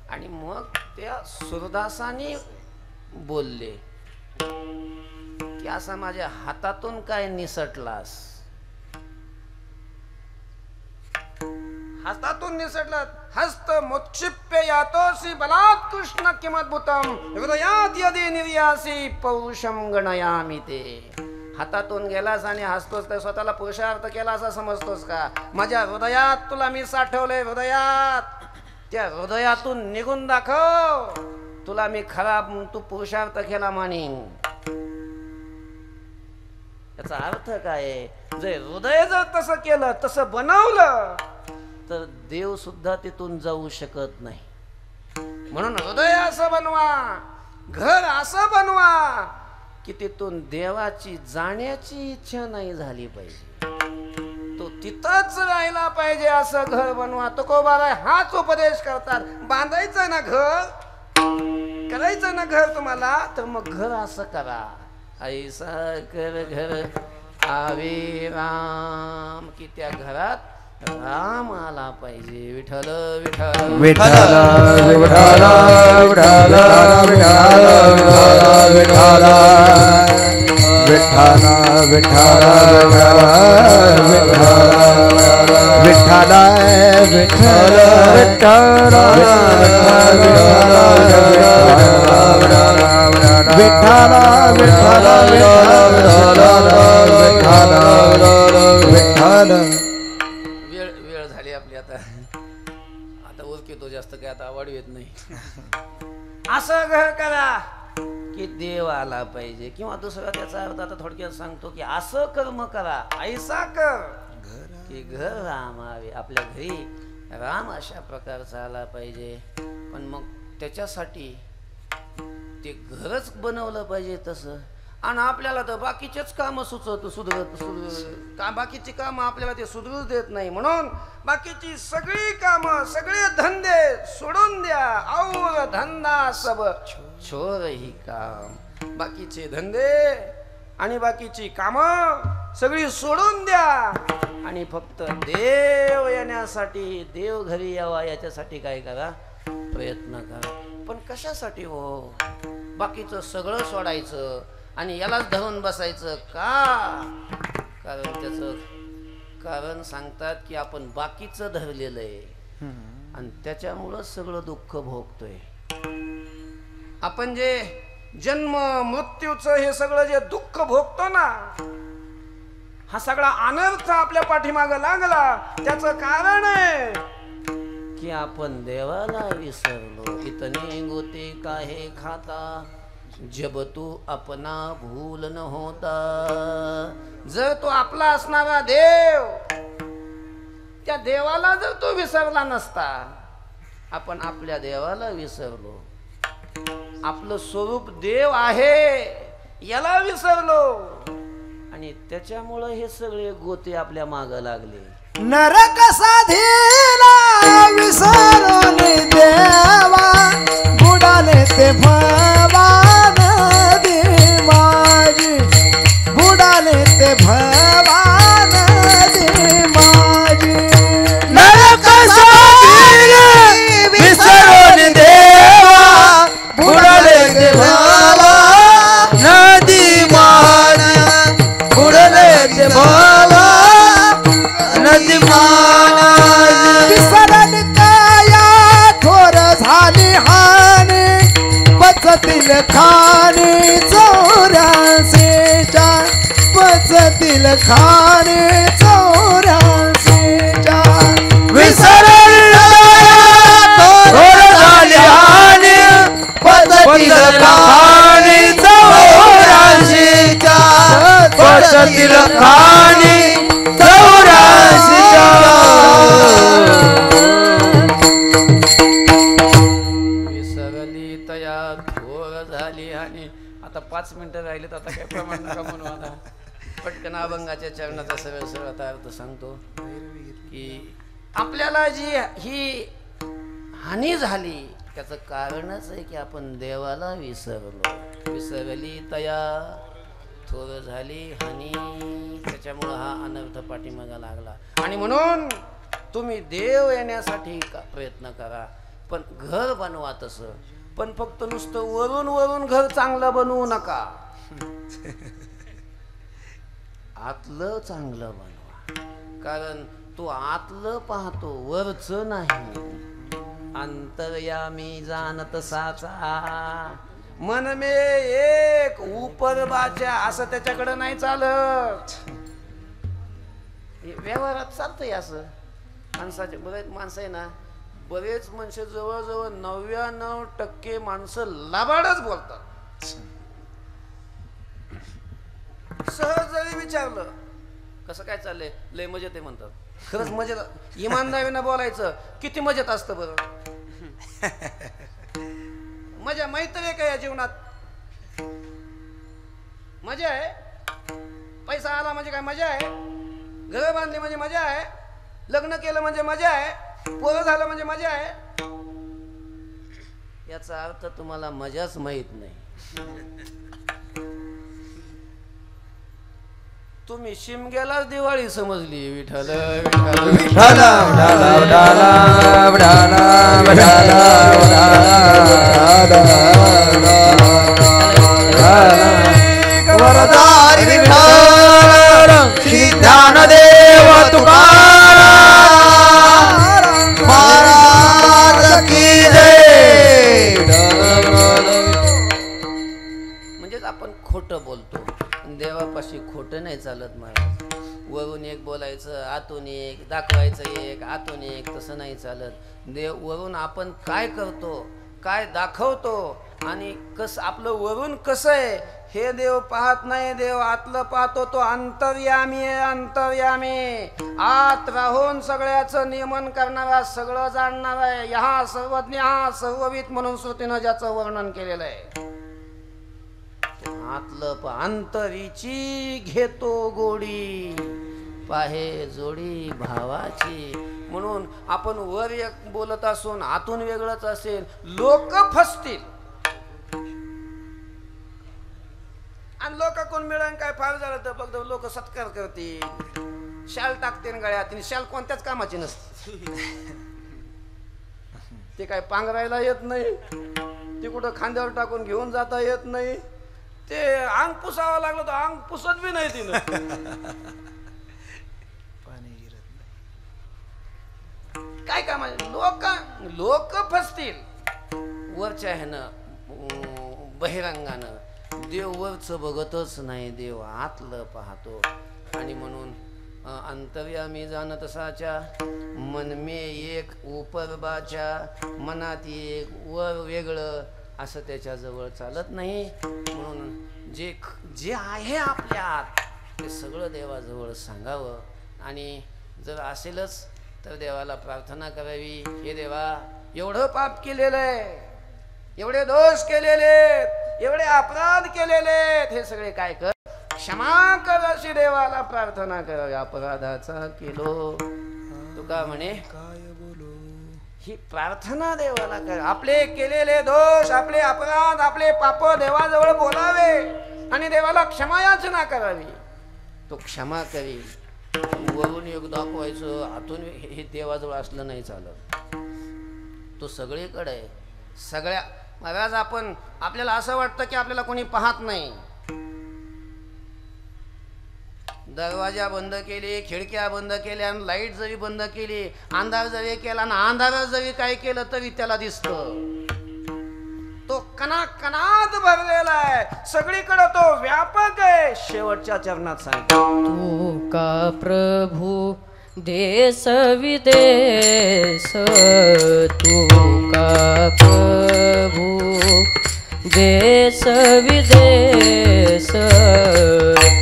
आणि मग त्या सुरदासाने बोलले की असा माझ्या हातातून काय निसटलास. हातातून निसटला. हस्त मोक्षिप्य यातोसी बलात् कृष्ण किमद्भुतम हृदयात यदि निर्यासी पौरुषम गणयामि ते. हातातून गेलास आणि हसतोस तर स्वतःला पुरुषार्थ केला असा समजतोस का. माझ्या हृदयात तुला मी साठवलंय. हृदयात त्या हृदयातून निघून दाखव तुला मी खराब तू पुरुषार्थ केला मानीन. याचा अर्थ काय. जर हृदय जर तसं केलं तसं बनवलं तर देव सुद्धा तिथून जाऊ शकत नाही. म्हणून हृदय असं बनवा घर असं बनवा की तिथून देवाची जाण्याची इच्छा नाही झाली पाहिजे. तो तिथंच राहिला पाहिजे असं घर बनवा. तुकोबाराय हाच उपदेश करतात. बांधायचं ना घर करायचं ना घर तुम्हाला तर मग घर असं करा. ऐसा कर घर आवे राम की त्या घरात राम आला पाहिजे. विठ्ठल विठ्ठल विठ्ठल विठ्ठल विठ्ठल विठ्ठल विठ्ठल विठ्ठल विठ्ठल विठ्ठल विठ्ठल वेळ झाली आपली. आता उरकितो जास्त काय आता आवड येत नाही. असं घर करा की देव आला पाहिजे. किंवा दुसरा त्याचा अर्थ आता थोडक्यात सांगतो की असं कर्म करा ऐसा कर की घर राम आवे. आपल्या घरी राम अशा प्रकारचा आला पाहिजे. पण मग त्याच्यासाठी ते घरच बनवलं पाहिजे तसं. आणि आपल्याला तर बाकीचेच काम सुधरत बाकीची कामं आपल्याला ते सुधरू देत नाही. म्हणून बाकीची सगळी कामं सगळे धंदे सोडून द्या. और धंदा सब छोर ही काम. बाकीचे धंदे आणि बाकीची कामं सगळी सोडून द्या आणि फक्त देव येण्यासाठी देव घरी यावा याच्यासाठी काय करा प्रयत्न करा. पण कशासाठी हो. बाकीचं सगळं सोडायचं आणि यालाच धरून बसायचं का. कारण त्याचं कारण सांगतात की आपण बाकीचं धरलेलं आहे आणि त्याच्यामुळं सगळं दुःख भोगतोय. आपण जे जन्म मृत्यूचं हे सगळं जे दुःख भोगतो ना हा सगळा अनर्थ आपल्या पाठीमागं लागला त्याचं कारण आहे की आपण देवाला विसरलो. इतने गोते काहे खाता जब तू अपना भूल न होता. जर तो आपला असणारा देव त्या देवाला जर तो विसरला नसता. आपण आपल्या देवाला विसरलो. आपलं स्वरूप देव आहे याला विसरलो आणि त्याच्यामुळं हे सगळे गोते आपल्या मागं लागले. नरक साधीला विसरून देवा बुडाले ते भवान दे माझी. बुडाले ते भवान दे माझी. नरक साधीला विसरून देवा बुडाले ते भवान नदी मान. बुडाले ते भवान नदी मान. विसरण काया थोर झाली हानी पचतील खाणी 84च्या. पचतील खाणी 84च्या. विसरण थोर झाली हानी पचतील खाणी 84च्या. पचतील खाणी 84च्या. मिनिटं राहिलेत आता काय प्रमाण नका म्हणू आता पटकन अभंगाच्या चरणाचा सरळ सरळ आता अर्थ सांगतो की आपल्याला जी ही हानी झाली त्याचं कारणच आहे की आपण देवाला विसरली तया थोर झाली हानी त्याच्यामुळं हा अनर्थ पाठीमागा लागला आणि म्हणून तुम्ही देव येण्यासाठी प्रयत्न करा पण घर बनवा तसं पण फक्त नुसतं वरून वरून घर चांगलं बनवू नका आतलं चांगलं बनवा कारण तो आतलं पाहतो वरच नाही अंतर्यामी जाणत साचा मन मे एक ऊपर बाच्या असं त्याच्याकडे नाही चालत व्यवहारात चालतंय असं माणसाचे बरेच माणसं आहे ना बरेच माणसं जवळजवळ 99% माणसं लाबाडच बोलतात सहज जरी विचारलं कसं काय चाललंय लय मजेत आहे म्हणतात खरंच मजेत इमानदारीनं बोलायचं किती मजेत असतं बरं मजा माहित आहे का या जीवनात मजा आहे पैसा आला म्हणजे काय मजा आहे घर बांधली म्हणजे मजा आहे लग्न केलं म्हणजे मजा आहे पोरं झालं म्हणजे मजा आहे याचा अर्थ तुम्हाला मजाच माहित नाही तुम्ही शिमग्यालाच दिवाळी समजली विठ्ठल विठ्ठल वरदारी विठ्ठल श्री ज्ञानदेव तुकाराम महाराज की जय. म्हणजेच आपण खोटं बोलतो देवापाशी खोटं नाही चालत महाराज वरून एक बोलायचं आतून एक दाखवायचं एक आतून एक तसं नाही चालत देव वरून आपण काय करतो काय दाखवतो आणि कसं आपलं वरून कसं आहे हे देव पाहत नाही देव आतलं पाहतो तो अंतर्यामी आहे अंतर्यामी आत राहून सगळ्याचं नियमन करणारा सगळं जाणणारा आहे हा सर्वज्ञ हा सर्वविद म्हणून श्रुतीनं ज्याचं वर्णन केलेलं आहे आतलं अंतरीची घेतो गोडी पाहे जोडी भावाची म्हणून आपण वर एक बोलत असून आतून वेगळंच असेल लोक फसतील आणि लोक कोण मिळून काय फार झालं तर फक्त लोक सत्कार करतील शाल टाकतील गळ्यात आणि शाल कोणत्याच कामाची नसते ते काय पांघरायला येत नाही ते कुठं खांद्यावर टाकून घेऊन जाता येत नाही ते अंग पुसावं लागलं तर अंग पुसत बी नाही तिनं काय काम आहे लोक फसतील वरच्या ह्यानं बहिरंगानं देव वरच बघतच नाही देव आतलं पाहतो आणि म्हणून अंतर्यामी जाणत साच्या मन मे एक उपरबाच्या मनात एक वर वेगळं असं त्याच्याजवळ चालत नाही म्हणून जे आहे आपल्यात ते सगळं देवाजवळ सांगावं आणि जर असेलच तर देवाला प्रार्थना करावी हे देवा एवढं पाप केलेलं आहे एवढे दोष केलेले एवढे अपराध केलेले हे सगळे काय कर क्षमा कर अशी देवाला प्रार्थना करावी अपराधाचा केलो तुका म्हणे ही प्रार्थना देवाला कर आपले केलेले दोष आपले अपराध आपले पाप देवाजवळ बोलावे आणि देवाला क्षमा याचना करावी तो क्षमा करी वरून योग दाखवायचं आतून हे देवाजवळ असलं नाही चालत तो सगळीकडे आहे सगळ्या महाराज आपण आपल्याला असं वाटतं की आपल्याला कोणी पाहत नाही दरवाजा बंद केले खिडक्या बंद केल्या आणि लाईट जरी बंद केली अंधार जरी केला आणि अंधारात जरी काय केलं तरी त्याला दिसतं तो कणाकणात भरलेला आहे सगळीकडे तो व्यापक आहे शेवटच्या चरणात सांगतो तू का प्रभू देश विदेश तू का प्रभू देश विदेश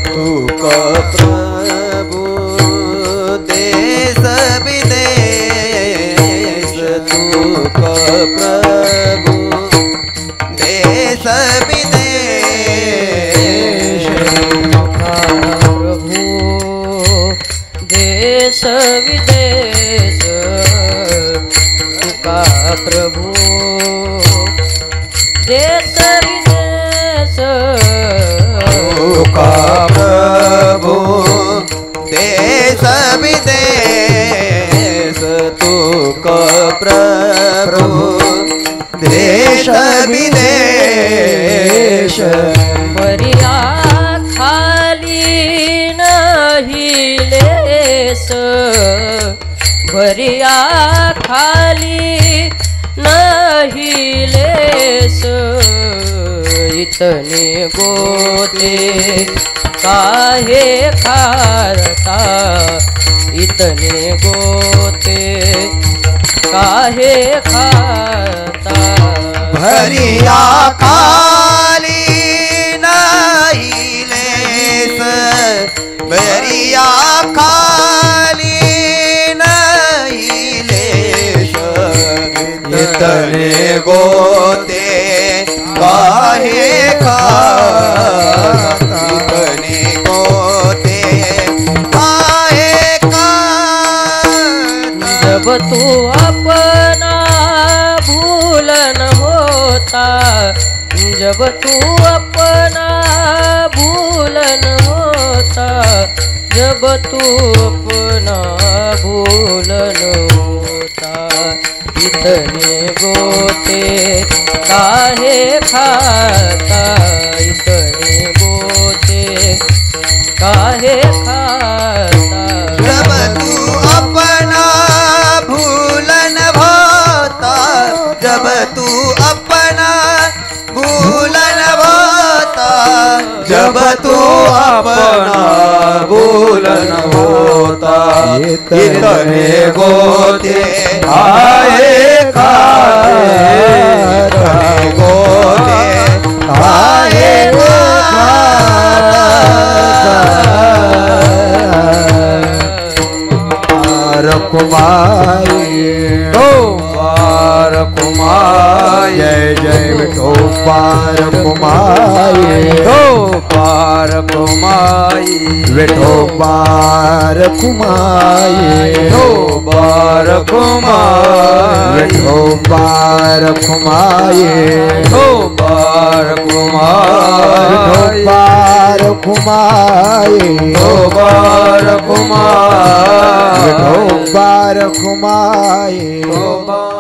तू का प्रभु देश विदेश तू का प्रभु देश विदेश विदेश तुका प्रभू देश विदेश तुका प्रभू देश विदेश तुका प्रभू देश विदेश बरिया खाली नाही लेस बरिया खाली नाही लेस इतने गोते काहे खारता इतने गोते काहे खाता भरिया खाली नाही लेस भरिया खाली नाही लेस इतने गोते काहे खाता इतने गोते काहे खाता जब तू अपना भूलन होता जब तू अपना भूलन होता जब तू अपना भूलन होता इतने गोते काहे खाता इतने गोते काहे खाता जब तू अपना भूलन भाता जब तू अपना भूलन भाता जब तू अपना भूलन होता इतने गोते आए खाए गोते आए कुमाई पार कुमाई जय जय विठोबार कुमाई पार कुमाई विठोबार कुमाई बार कुमाई विठोबार कुमाई बार कुमाई विठोबार कुमाई बार कुमाई विठोबार कुमाई बार